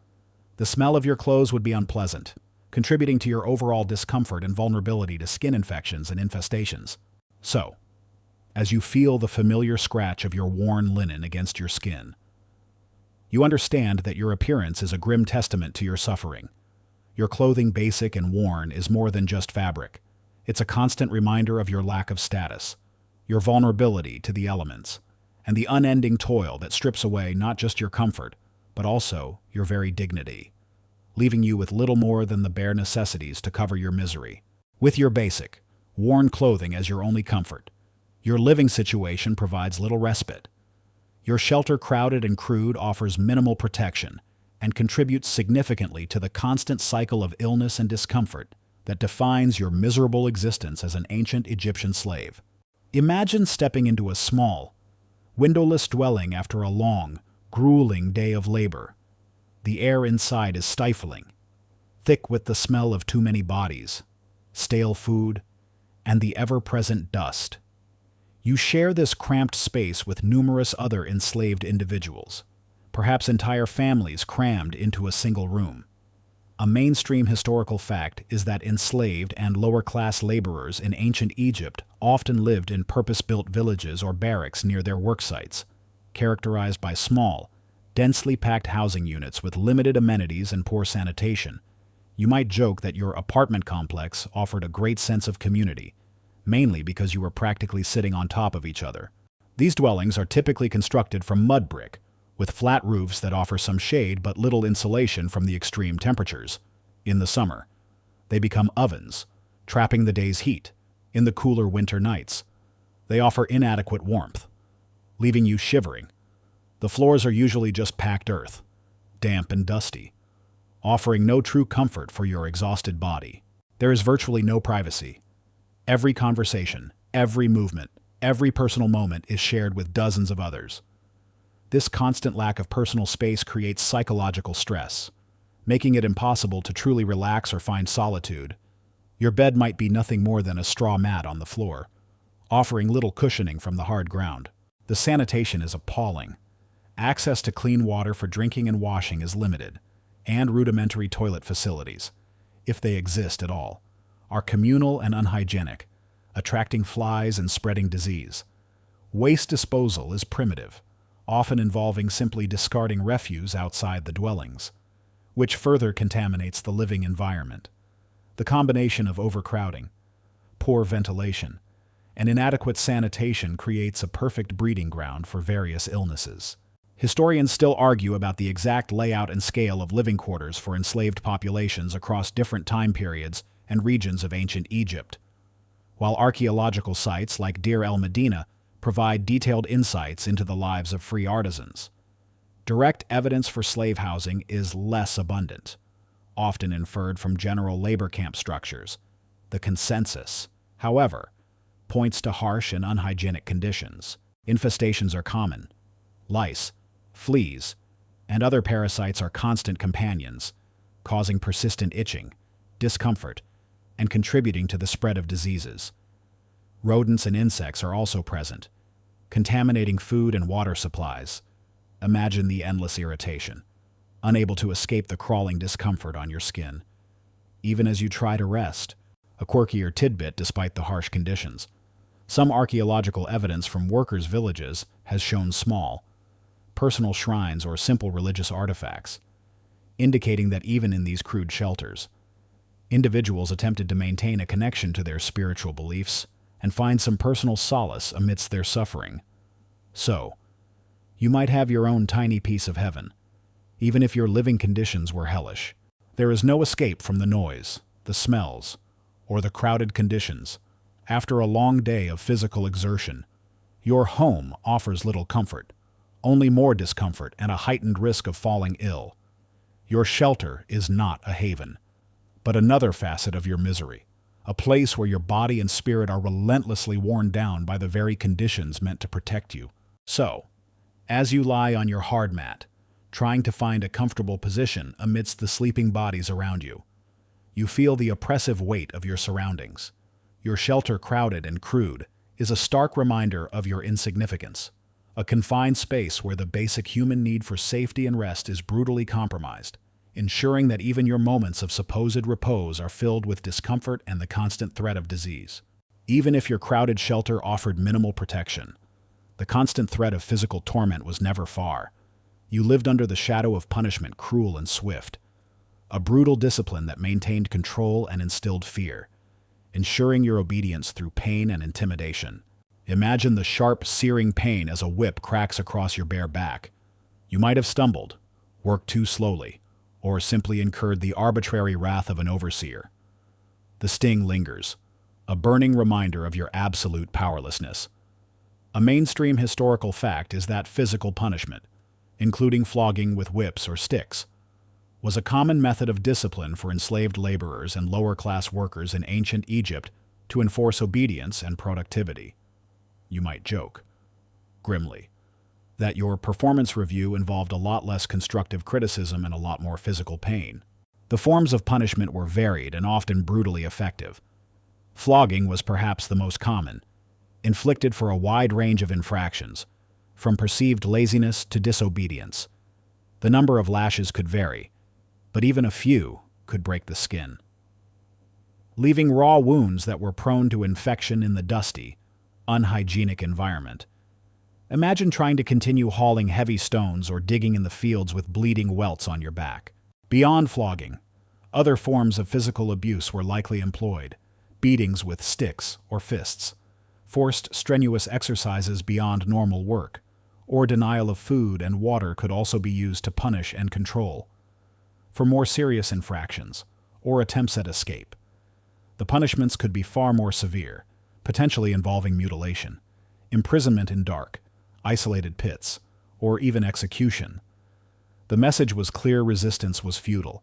The smell of your clothes would be unpleasant, contributing to your overall discomfort and vulnerability to skin infections and infestations. So, as you feel the familiar scratch of your worn linen against your skin, you understand that your appearance is a grim testament to your suffering. Your clothing, basic and worn, is more than just fabric. It's a constant reminder of your lack of status, your vulnerability to the elements, and the unending toil that strips away not just your comfort, but also your very dignity, leaving you with little more than the bare necessities to cover your misery. With your basic, worn clothing as your only comfort, your living situation provides little respite. Your shelter, crowded and crude, offers minimal protection and contributes significantly to the constant cycle of illness and discomfort that defines your miserable existence as an ancient Egyptian slave. Imagine stepping into a small, windowless dwelling after a long, grueling day of labor. The air inside is stifling, thick with the smell of too many bodies, stale food, and the ever-present dust. You share this cramped space with numerous other enslaved individuals, perhaps entire families crammed into a single room. A mainstream historical fact is that enslaved and lower-class laborers in ancient Egypt often lived in purpose-built villages or barracks near their work sites, characterized by small, densely packed housing units with limited amenities and poor sanitation. You might joke that your apartment complex offered a great sense of community, mainly because you were practically sitting on top of each other. These dwellings are typically constructed from mud brick, with flat roofs that offer some shade but little insulation from the extreme temperatures. In the summer, they become ovens, trapping the day's heat. In the cooler winter nights, they offer inadequate warmth, leaving you shivering. The floors are usually just packed earth, damp and dusty, offering no true comfort for your exhausted body. There is virtually no privacy. Every conversation, every movement, every personal moment is shared with dozens of others. This constant lack of personal space creates psychological stress, making it impossible to truly relax or find solitude. Your bed might be nothing more than a straw mat on the floor, offering little cushioning from the hard ground. The sanitation is appalling. Access to clean water for drinking and washing is limited, and rudimentary toilet facilities, if they exist at all, are communal and unhygienic, attracting flies and spreading disease. Waste disposal is primitive, often involving simply discarding refuse outside the dwellings, which further contaminates the living environment. The combination of overcrowding, poor ventilation, and inadequate sanitation creates a perfect breeding ground for various illnesses. Historians still argue about the exact layout and scale of living quarters for enslaved populations across different time periods and regions of ancient Egypt. While archaeological sites like Deir el-Medina provide detailed insights into the lives of free artisans, direct evidence for slave housing is less abundant, often inferred from general labor camp structures. The consensus, however, points to harsh and unhygienic conditions. Infestations are common. Lice, fleas, and other parasites are constant companions, causing persistent itching, discomfort, and contributing to the spread of diseases. Rodents and insects are also present, contaminating food and water supplies. Imagine the endless irritation, unable to escape the crawling discomfort on your skin. Even as you try to rest, a quirkier tidbit despite the harsh conditions. Some archaeological evidence from workers' villages has shown small, personal shrines or simple religious artifacts, indicating that even in these crude shelters, individuals attempted to maintain a connection to their spiritual beliefs and find some personal solace amidst their suffering. So, you might have your own tiny piece of heaven, even if your living conditions were hellish. There is no escape from the noise, the smells, or the crowded conditions. After a long day of physical exertion, Your home offers little comfort, only more discomfort and a heightened risk of falling ill. Your shelter is not a haven, but another facet of your misery, a place where your body and spirit are relentlessly worn down by the very conditions meant to protect you. So, as you lie on your hard mat, trying to find a comfortable position amidst the sleeping bodies around you, you feel the oppressive weight of your surroundings. Your shelter, crowded and crude, is a stark reminder of your insignificance, a confined space where the basic human need for safety and rest is brutally compromised, ensuring that even your moments of supposed repose are filled with discomfort and the constant threat of disease. Even if your crowded shelter offered minimal protection, the constant threat of physical torment was never far. You lived under the shadow of punishment, cruel and swift, a brutal discipline that maintained control and instilled fear, ensuring your obedience through pain and intimidation. Imagine the sharp, searing pain as a whip cracks across your bare back. You might have stumbled, worked too slowly, or simply incurred the arbitrary wrath of an overseer. The sting lingers, a burning reminder of your absolute powerlessness. A mainstream historical fact is that physical punishment, including flogging with whips or sticks, was a common method of discipline for enslaved laborers and lower-class workers in ancient Egypt to enforce obedience and productivity. You might joke, grimly, that your performance review involved a lot less constructive criticism and a lot more physical pain. The forms of punishment were varied and often brutally effective. Flogging was perhaps the most common, inflicted for a wide range of infractions, from perceived laziness to disobedience. The number of lashes could vary, but even a few could break the skin, leaving raw wounds that were prone to infection in the dusty, unhygienic environment. Imagine trying to continue hauling heavy stones or digging in the fields with bleeding welts on your back. Beyond flogging, other forms of physical abuse were likely employed: beatings with sticks or fists, forced strenuous exercises beyond normal work, or denial of food and water could also be used to punish and control. For more serious infractions, or attempts at escape, the punishments could be far more severe, potentially involving mutilation, imprisonment in dark, isolated pits, or even execution. The message was clear: resistance was futile,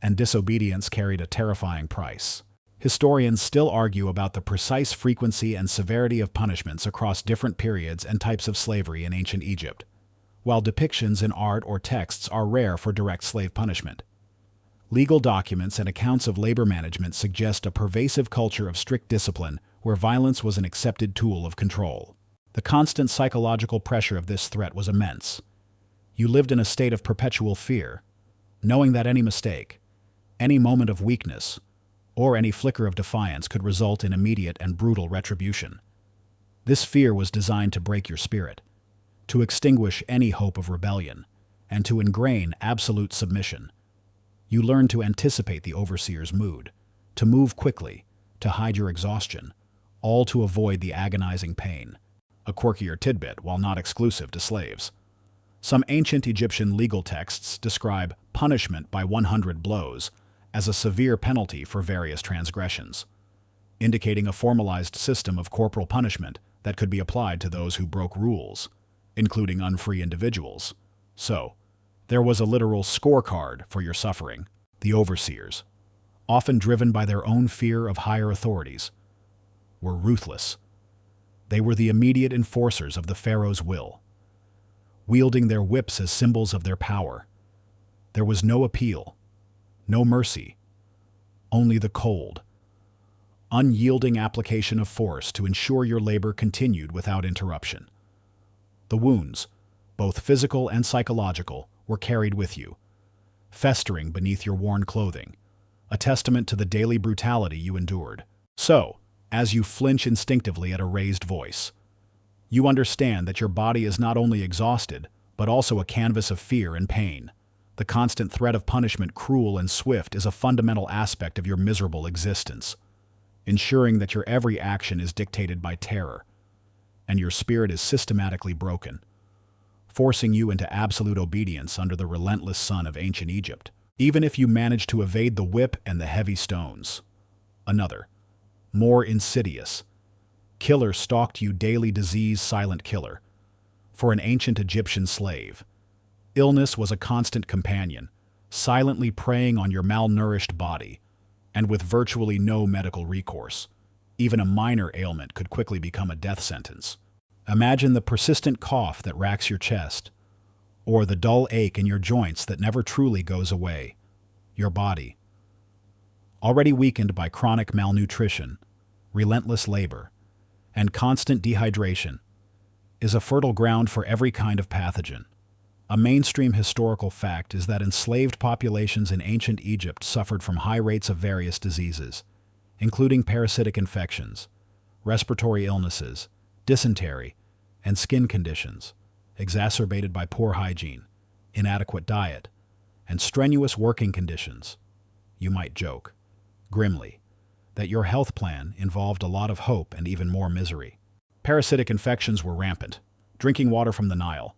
and disobedience carried a terrifying price. Historians still argue about the precise frequency and severity of punishments across different periods and types of slavery in ancient Egypt, while depictions in art or texts are rare for direct slave punishment. Legal documents and accounts of labor management suggest a pervasive culture of strict discipline where violence was an accepted tool of control. The constant psychological pressure of this threat was immense. You lived in a state of perpetual fear, knowing that any mistake, any moment of weakness, or any flicker of defiance could result in immediate and brutal retribution. This fear was designed to break your spirit, to extinguish any hope of rebellion, and to ingrain absolute submission. You learned to anticipate the overseer's mood, to move quickly, to hide your exhaustion, all to avoid the agonizing pain. A quirkier tidbit, while not exclusive to slaves. Some ancient Egyptian legal texts describe punishment by 100 blows as a severe penalty for various transgressions, indicating a formalized system of corporal punishment that could be applied to those who broke rules, including unfree individuals. So, there was a literal scorecard for your suffering. The overseers, often driven by their own fear of higher authorities, were ruthless. They were the immediate enforcers of the pharaoh's will, wielding their whips as symbols of their power. There was no appeal, no mercy, only the cold, unyielding application of force to ensure your labor continued without interruption. The wounds, both physical and psychological, were carried with you, festering beneath your worn clothing, a testament to the daily brutality you endured. So, as you flinch instinctively at a raised voice, you understand that your body is not only exhausted, but also a canvas of fear and pain. The constant threat of punishment, cruel and swift, is a fundamental aspect of your miserable existence, ensuring that your every action is dictated by terror, and your spirit is systematically broken, forcing you into absolute obedience under the relentless sun of ancient Egypt. Even if you manage to evade the whip and the heavy stones, another, more insidious, Killer stalked you daily, disease silent killer. For an ancient Egyptian slave, illness was a constant companion, silently preying on your malnourished body, and with virtually no medical recourse. Even a minor ailment could quickly become a death sentence. Imagine the persistent cough that racks your chest, or the dull ache in your joints that never truly goes away. Your body, already weakened by chronic malnutrition, relentless labor, and constant dehydration, is a fertile ground for every kind of pathogen. A mainstream historical fact is that enslaved populations in ancient Egypt suffered from high rates of various diseases, including parasitic infections, respiratory illnesses, dysentery, and skin conditions, exacerbated by poor hygiene, inadequate diet, and strenuous working conditions. You might joke, grimly, that your health plan involved a lot of hope and even more misery. Parasitic infections were rampant. Drinking water from the Nile,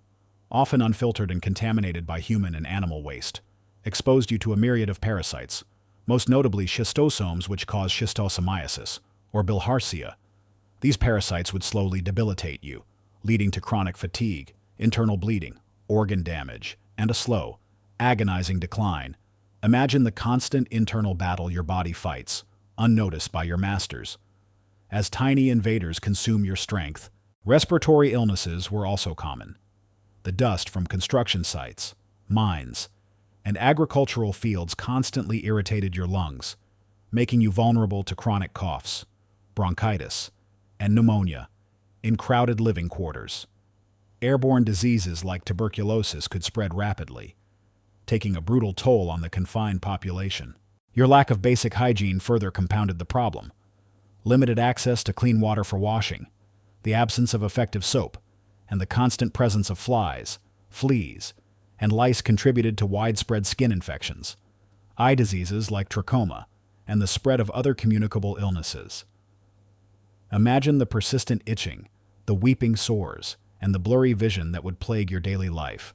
often unfiltered and contaminated by human and animal waste, exposed you to a myriad of parasites, most notably schistosomes, which cause schistosomiasis, or bilharzia. These parasites would slowly debilitate you, leading to chronic fatigue, internal bleeding, organ damage, and a slow, agonizing decline. Imagine the constant internal battle your body fights, unnoticed by your masters. As tiny invaders consume your strength, respiratory illnesses were also common. The dust from construction sites, mines, and agricultural fields constantly irritated your lungs, making you vulnerable to chronic coughs, bronchitis, and pneumonia in crowded living quarters. Airborne diseases like tuberculosis could spread rapidly, taking a brutal toll on the confined population. Your lack of basic hygiene further compounded the problem. Limited access to clean water for washing, the absence of effective soap, and the constant presence of flies, fleas, and lice contributed to widespread skin infections, eye diseases like trachoma, and the spread of other communicable illnesses. Imagine the persistent itching, the weeping sores, and the blurry vision that would plague your daily life,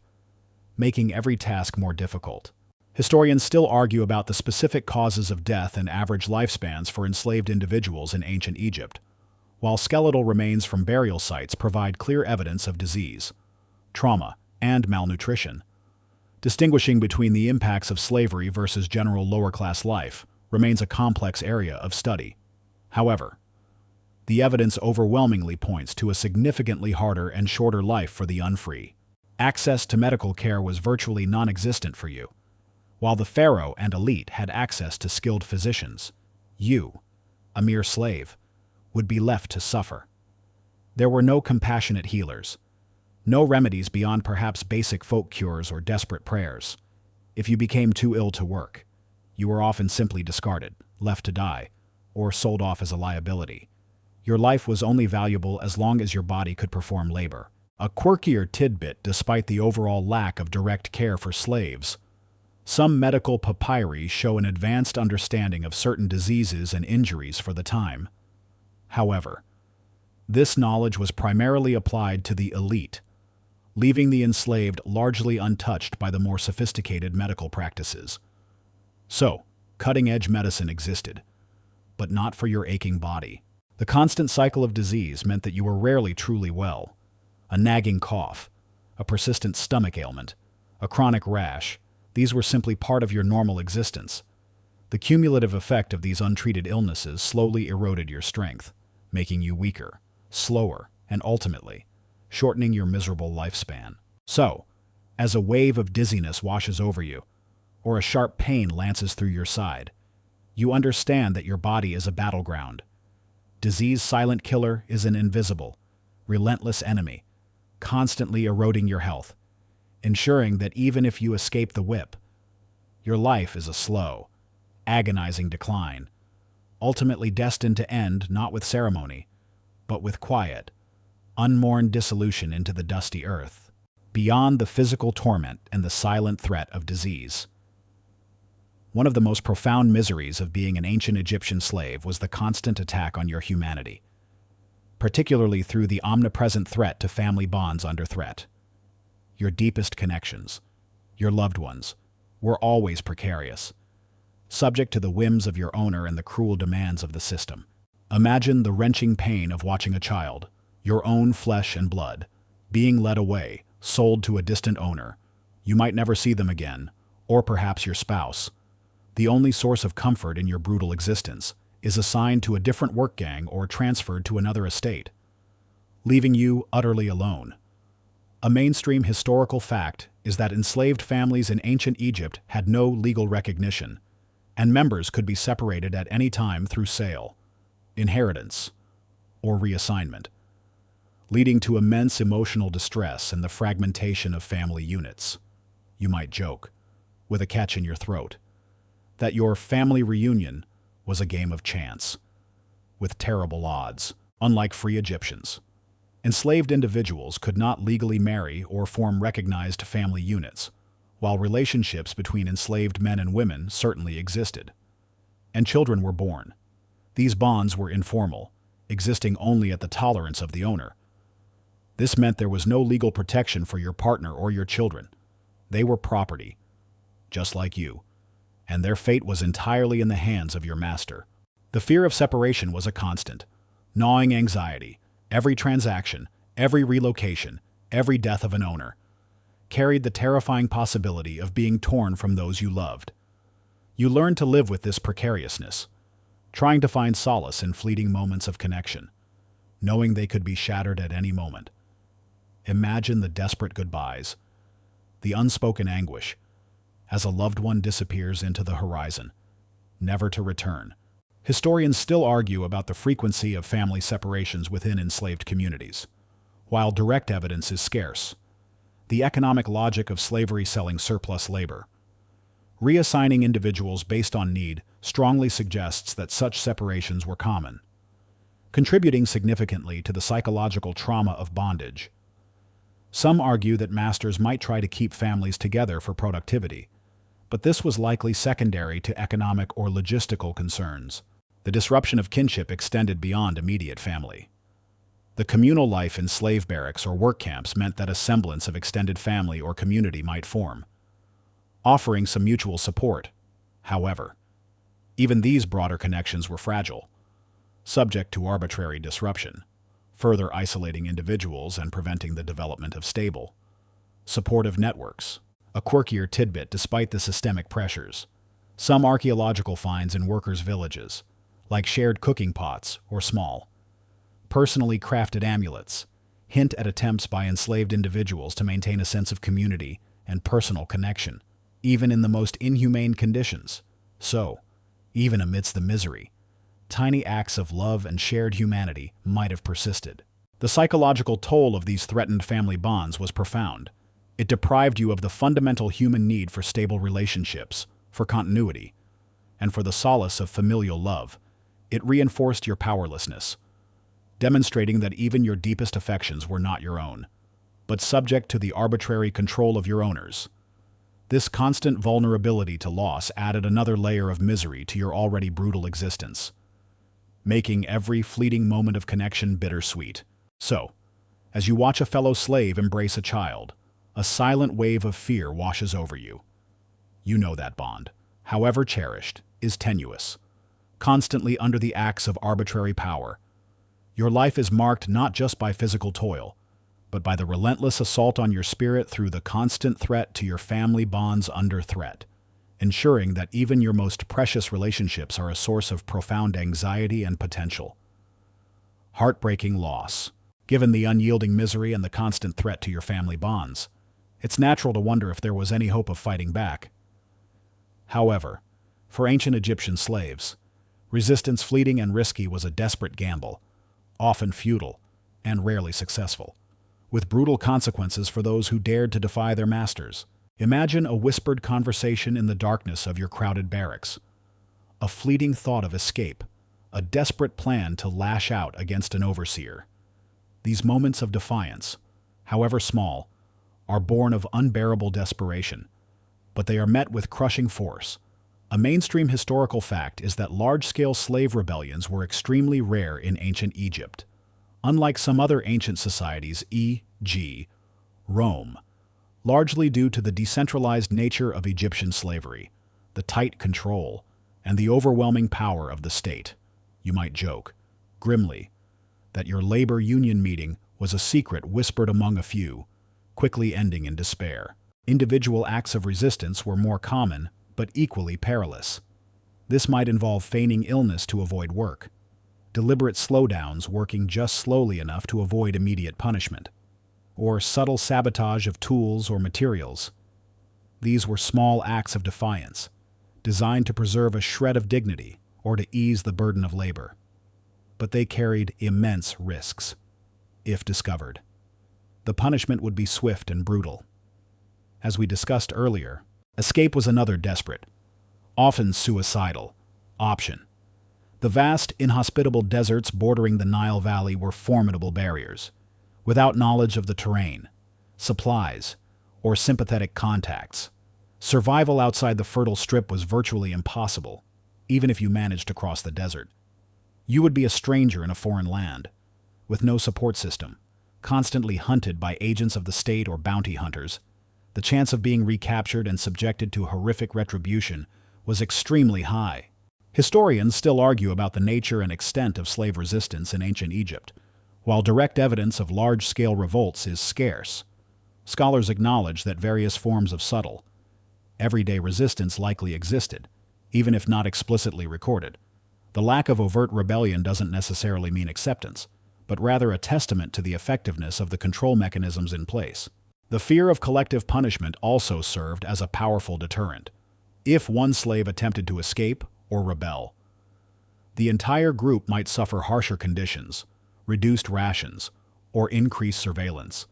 making every task more difficult. Historians still argue about the specific causes of death and average lifespans for enslaved individuals in ancient Egypt, while skeletal remains from burial sites provide clear evidence of disease, trauma, and malnutrition. Distinguishing between the impacts of slavery versus general lower-class life remains a complex area of study. However, the evidence overwhelmingly points to a significantly harder and shorter life for the unfree. Access to medical care was virtually non-existent for you. While the pharaoh and elite had access to skilled physicians, you, a mere slave, would be left to suffer. There were no compassionate healers, no remedies beyond perhaps basic folk cures or desperate prayers. If you became too ill to work, you were often simply discarded, left to die, or sold off as a liability. Your life was only valuable as long as your body could perform labor. A quirkier tidbit despite the overall lack of direct care for slaves. Some medical papyri show an advanced understanding of certain diseases and injuries for the time. However, this knowledge was primarily applied to the elite, leaving the enslaved largely untouched by the more sophisticated medical practices. So, cutting-edge medicine existed, but not for your aching body. The constant cycle of disease meant that you were rarely truly well. A nagging cough, a persistent stomach ailment, a chronic rash, these were simply part of your normal existence. The cumulative effect of these untreated illnesses slowly eroded your strength, making you weaker, slower, and ultimately, shortening your miserable lifespan. So, as a wave of dizziness washes over you, or a sharp pain lances through your side, you understand that your body is a battleground. Disease silent killer is an invisible, relentless enemy, constantly eroding your health, ensuring that even if you escape the whip, your life is a slow, agonizing decline, ultimately destined to end not with ceremony, but with quiet, unmourned dissolution into the dusty earth. Beyond the physical torment and the silent threat of disease, one of the most profound miseries of being an ancient Egyptian slave was the constant attack on your humanity, particularly through the omnipresent threat to family bonds under threat. Your deepest connections, your loved ones, were always precarious, subject to the whims of your owner and the cruel demands of the system. Imagine the wrenching pain of watching a child, your own flesh and blood, being led away, sold to a distant owner. You might never see them again, or perhaps your spouse. The only source of comfort in your brutal existence is assigned to a different work gang or transferred to another estate, leaving you utterly alone. A mainstream historical fact is that enslaved families in ancient Egypt had no legal recognition, and members could be separated at any time through sale, inheritance, or reassignment, leading to immense emotional distress and the fragmentation of family units. You might joke, with a catch in your throat, that your family reunion was a game of chance, with terrible odds. Unlike free Egyptians, enslaved individuals could not legally marry or form recognized family units, while relationships between enslaved men and women certainly existed. And children were born. These bonds were informal, existing only at the tolerance of the owner. This meant there was no legal protection for your partner or your children. They were property, just like you, and their fate was entirely in the hands of your master. The fear of separation was a constant, gnawing anxiety. Every transaction, every relocation, every death of an owner carried the terrifying possibility of being torn from those you loved. You learned to live with this precariousness, trying to find solace in fleeting moments of connection, knowing they could be shattered at any moment. Imagine the desperate goodbyes, the unspoken anguish, as a loved one disappears into the horizon, never to return. Historians still argue about the frequency of family separations within enslaved communities. While direct evidence is scarce, the economic logic of slavery selling surplus labor, reassigning individuals based on need, strongly suggests that such separations were common, contributing significantly to the psychological trauma of bondage. Some argue that masters might try to keep families together for productivity, but this was likely secondary to economic or logistical concerns. The disruption of kinship extended beyond immediate family. The communal life in slave barracks or work camps meant that a semblance of extended family or community might form, offering some mutual support. However, even these broader connections were fragile, subject to arbitrary disruption, further isolating individuals and preventing the development of stable, supportive networks. A quirkier tidbit despite the systemic pressures. Some archaeological finds in workers' villages, like shared cooking pots or small, personally crafted amulets, hint at attempts by enslaved individuals to maintain a sense of community and personal connection, even in the most inhumane conditions. So, even amidst the misery, tiny acts of love and shared humanity might have persisted. The psychological toll of these threatened family bonds was profound. It deprived you of the fundamental human need for stable relationships, for continuity, and for the solace of familial love. It reinforced your powerlessness, demonstrating that even your deepest affections were not your own, but subject to the arbitrary control of your owners. This constant vulnerability to loss added another layer of misery to your already brutal existence, making every fleeting moment of connection bittersweet. So, as you watch a fellow slave embrace a child, a silent wave of fear washes over you. You know that bond, however cherished, is tenuous, constantly under the axe of arbitrary power. Your life is marked not just by physical toil, but by the relentless assault on your spirit through the constant threat to your family bonds under threat, ensuring that even your most precious relationships are a source of profound anxiety and potential heartbreaking loss. Given the unyielding misery and the constant threat to your family bonds, it's natural to wonder if there was any hope of fighting back. However, for ancient Egyptian slaves, resistance fleeting and risky was a desperate gamble, often futile and rarely successful, with brutal consequences for those who dared to defy their masters. Imagine a whispered conversation in the darkness of your crowded barracks, a fleeting thought of escape, a desperate plan to lash out against an overseer. These moments of defiance, however small, are born of unbearable desperation, but they are met with crushing force. A mainstream historical fact is that large-scale slave rebellions were extremely rare in ancient Egypt. Unlike some other ancient societies, e.g., Rome, largely due to the decentralized nature of Egyptian slavery, the tight control, and the overwhelming power of the state. You might joke, grimly, that your labor union meeting was a secret whispered among a few, quickly ending in despair. Individual acts of resistance were more common, but equally perilous. This might involve feigning illness to avoid work, deliberate slowdowns working just slowly enough to avoid immediate punishment, or subtle sabotage of tools or materials. These were small acts of defiance, designed to preserve a shred of dignity or to ease the burden of labor. But they carried immense risks. If discovered, the punishment would be swift and brutal. As we discussed earlier, escape was another desperate, often suicidal, option. The vast, inhospitable deserts bordering the Nile Valley were formidable barriers. Without knowledge of the terrain, supplies, or sympathetic contacts, survival outside the fertile strip was virtually impossible, even if you managed to cross the desert. You would be a stranger in a foreign land, with no support system, constantly hunted by agents of the state or bounty hunters. The chance of being recaptured and subjected to horrific retribution was extremely high. Historians still argue about the nature and extent of slave resistance in ancient Egypt. While direct evidence of large-scale revolts is scarce, scholars acknowledge that various forms of subtle, everyday resistance likely existed, even if not explicitly recorded. The lack of overt rebellion doesn't necessarily mean acceptance, but rather a testament to the effectiveness of the control mechanisms in place. The fear of collective punishment also served as a powerful deterrent. If one slave attempted to escape or rebel, the entire group might suffer harsher conditions, reduced rations, or increased surveillance.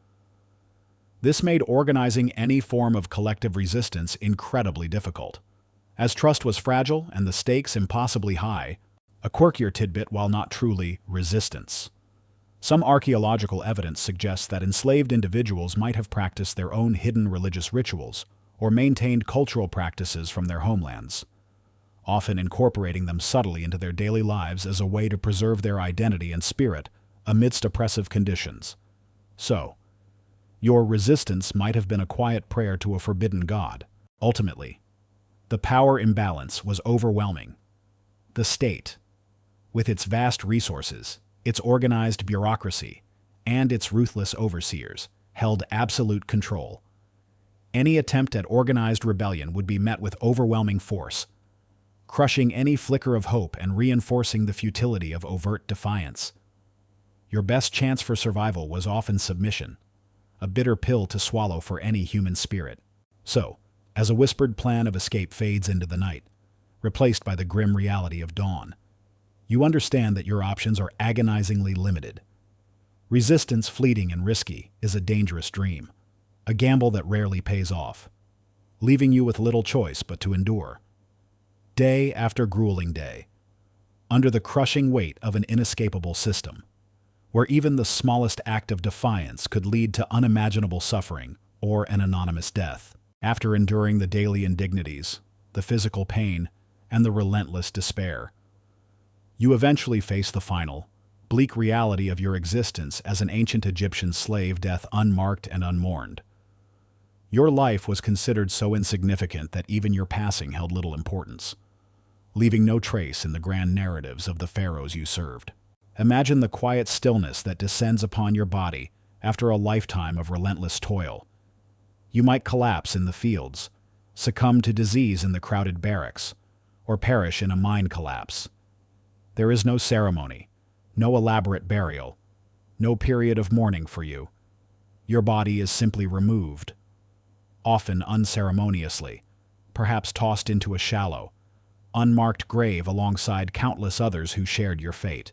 This made organizing any form of collective resistance incredibly difficult. As trust was fragile and the stakes impossibly high, a quirkier tidbit while not truly resistance. Some archaeological evidence suggests that enslaved individuals might have practiced their own hidden religious rituals or maintained cultural practices from their homelands, often incorporating them subtly into their daily lives as a way to preserve their identity and spirit amidst oppressive conditions. So, your resistance might have been a quiet prayer to a forbidden god. Ultimately, the power imbalance was overwhelming. The state, with its vast resources, its organized bureaucracy, and its ruthless overseers, held absolute control. Any attempt at organized rebellion would be met with overwhelming force, crushing any flicker of hope and reinforcing the futility of overt defiance. Your best chance for survival was often submission, a bitter pill to swallow for any human spirit. So, as a whispered plan of escape fades into the night, replaced by the grim reality of dawn, you understand that your options are agonizingly limited. Resistance, fleeting and risky, is a dangerous dream, a gamble that rarely pays off, leaving you with little choice but to endure. Day after grueling day, under the crushing weight of an inescapable system, where even the smallest act of defiance could lead to unimaginable suffering or an anonymous death. After enduring the daily indignities, the physical pain, and the relentless despair, you eventually face the final, bleak reality of your existence as an ancient Egyptian slave, death unmarked and unmourned. Your life was considered so insignificant that even your passing held little importance, leaving no trace in the grand narratives of the pharaohs you served. Imagine the quiet stillness that descends upon your body after a lifetime of relentless toil. You might collapse in the fields, succumb to disease in the crowded barracks, or perish in a mine collapse. There is no ceremony, no elaborate burial, no period of mourning for you. Your body is simply removed, often unceremoniously, perhaps tossed into a shallow, unmarked grave alongside countless others who shared your fate.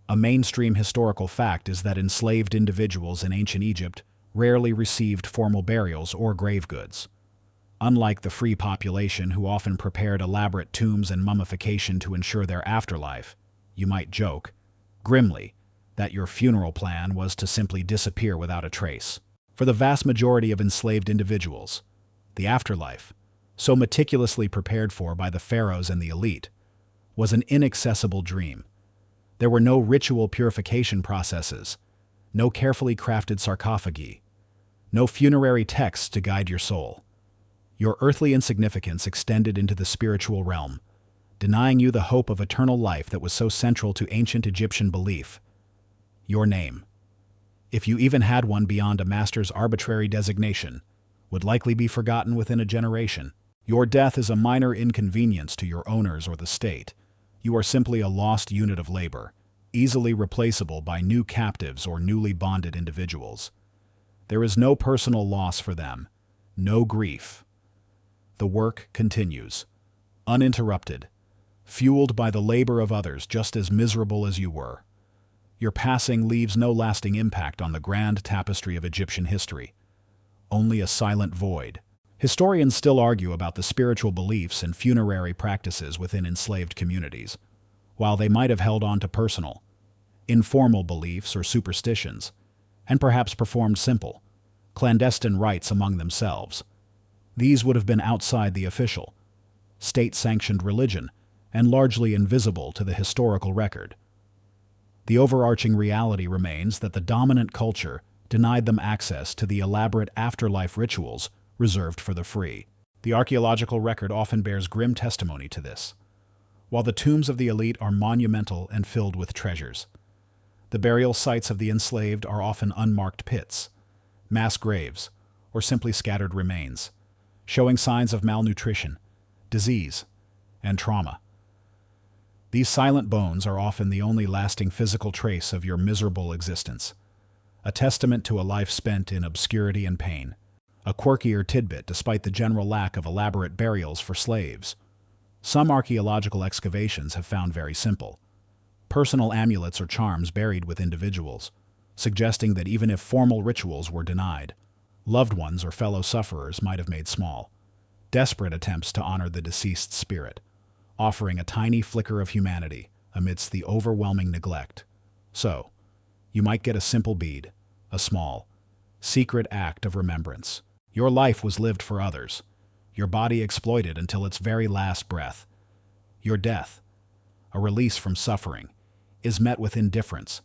A mainstream historical fact is that enslaved individuals in ancient Egypt rarely received formal burials or grave goods. Unlike the free population who often prepared elaborate tombs and mummification to ensure their afterlife, you might joke, grimly, that your funeral plan was to simply disappear without a trace. For the vast majority of enslaved individuals, the afterlife, so meticulously prepared for by the pharaohs and the elite, was an inaccessible dream. There were no ritual purification processes, no carefully crafted sarcophagi, no funerary texts to guide your soul. Your earthly insignificance extended into the spiritual realm, denying you the hope of eternal life that was so central to ancient Egyptian belief. Your name, if you even had one beyond a master's arbitrary designation, would likely be forgotten within a generation. Your death is a minor inconvenience to your owners or the state. You are simply a lost unit of labor, easily replaceable by new captives or newly bonded individuals. There is no personal loss for them, no grief. The work continues, uninterrupted, fueled by the labor of others just as miserable as you were. Your passing leaves no lasting impact on the grand tapestry of Egyptian history, only a silent void. Historians still argue about the spiritual beliefs and funerary practices within enslaved communities, while they might have held on to personal, informal beliefs or superstitions, and perhaps performed simple, clandestine rites among themselves. These would have been outside the official, state-sanctioned religion and largely invisible to the historical record. The overarching reality remains that the dominant culture denied them access to the elaborate afterlife rituals reserved for the free. The archaeological record often bears grim testimony to this. While the tombs of the elite are monumental and filled with treasures, the burial sites of the enslaved are often unmarked pits, mass graves, or simply scattered remains, showing signs of malnutrition, disease, and trauma. These silent bones are often the only lasting physical trace of your miserable existence, a testament to a life spent in obscurity and pain. A quirkier tidbit despite the general lack of elaborate burials for slaves. Some archaeological excavations have found very simple, personal amulets or charms buried with individuals, suggesting that even if formal rituals were denied, loved ones or fellow sufferers might have made small, desperate attempts to honor the deceased's spirit, offering a tiny flicker of humanity amidst the overwhelming neglect. So, you might get a simple bead, a small, secret act of remembrance. Your life was lived for others, your body exploited until its very last breath. Your death, a release from suffering, is met with indifference.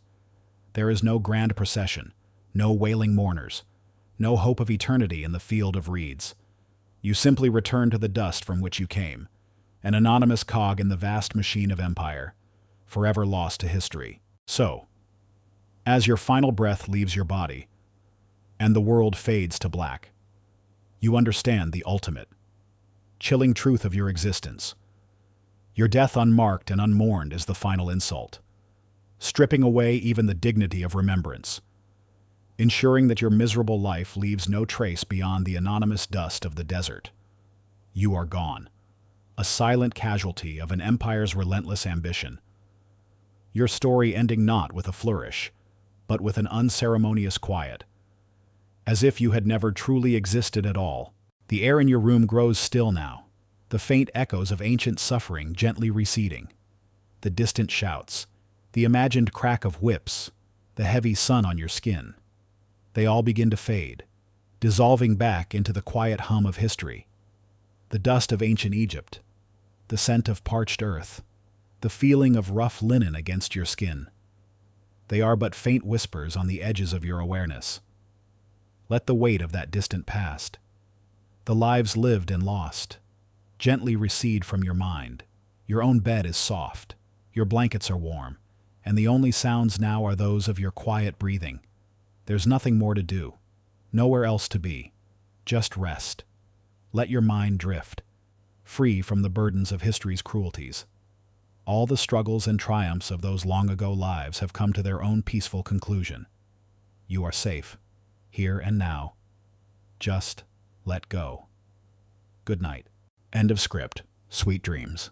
There is no grand procession, no wailing mourners, no hope of eternity in the field of reeds. You simply return to the dust from which you came, an anonymous cog in the vast machine of empire, forever lost to history. So, as your final breath leaves your body, and the world fades to black, you understand the ultimate, chilling truth of your existence. Your death unmarked and unmourned is the final insult, stripping away even the dignity of remembrance, ensuring that your miserable life leaves no trace beyond the anonymous dust of the desert. You are gone, a silent casualty of an empire's relentless ambition. Your story ending not with a flourish, but with an unceremonious quiet, as if you had never truly existed at all. The air in your room grows still now, the faint echoes of ancient suffering gently receding, the distant shouts, the imagined crack of whips, the heavy sun on your skin. They all begin to fade, dissolving back into the quiet hum of history. The dust of ancient Egypt, the scent of parched earth, the feeling of rough linen against your skin. They are but faint whispers on the edges of your awareness. Let the weight of that distant past, the lives lived and lost, gently recede from your mind. Your own bed is soft, your blankets are warm, and the only sounds now are those of your quiet breathing. There's nothing more to do, nowhere else to be. Just rest. Let your mind drift, free from the burdens of history's cruelties. All the struggles and triumphs of those long-ago lives have come to their own peaceful conclusion. You are safe, here and now. Just let go. Good night. End of script. Sweet dreams.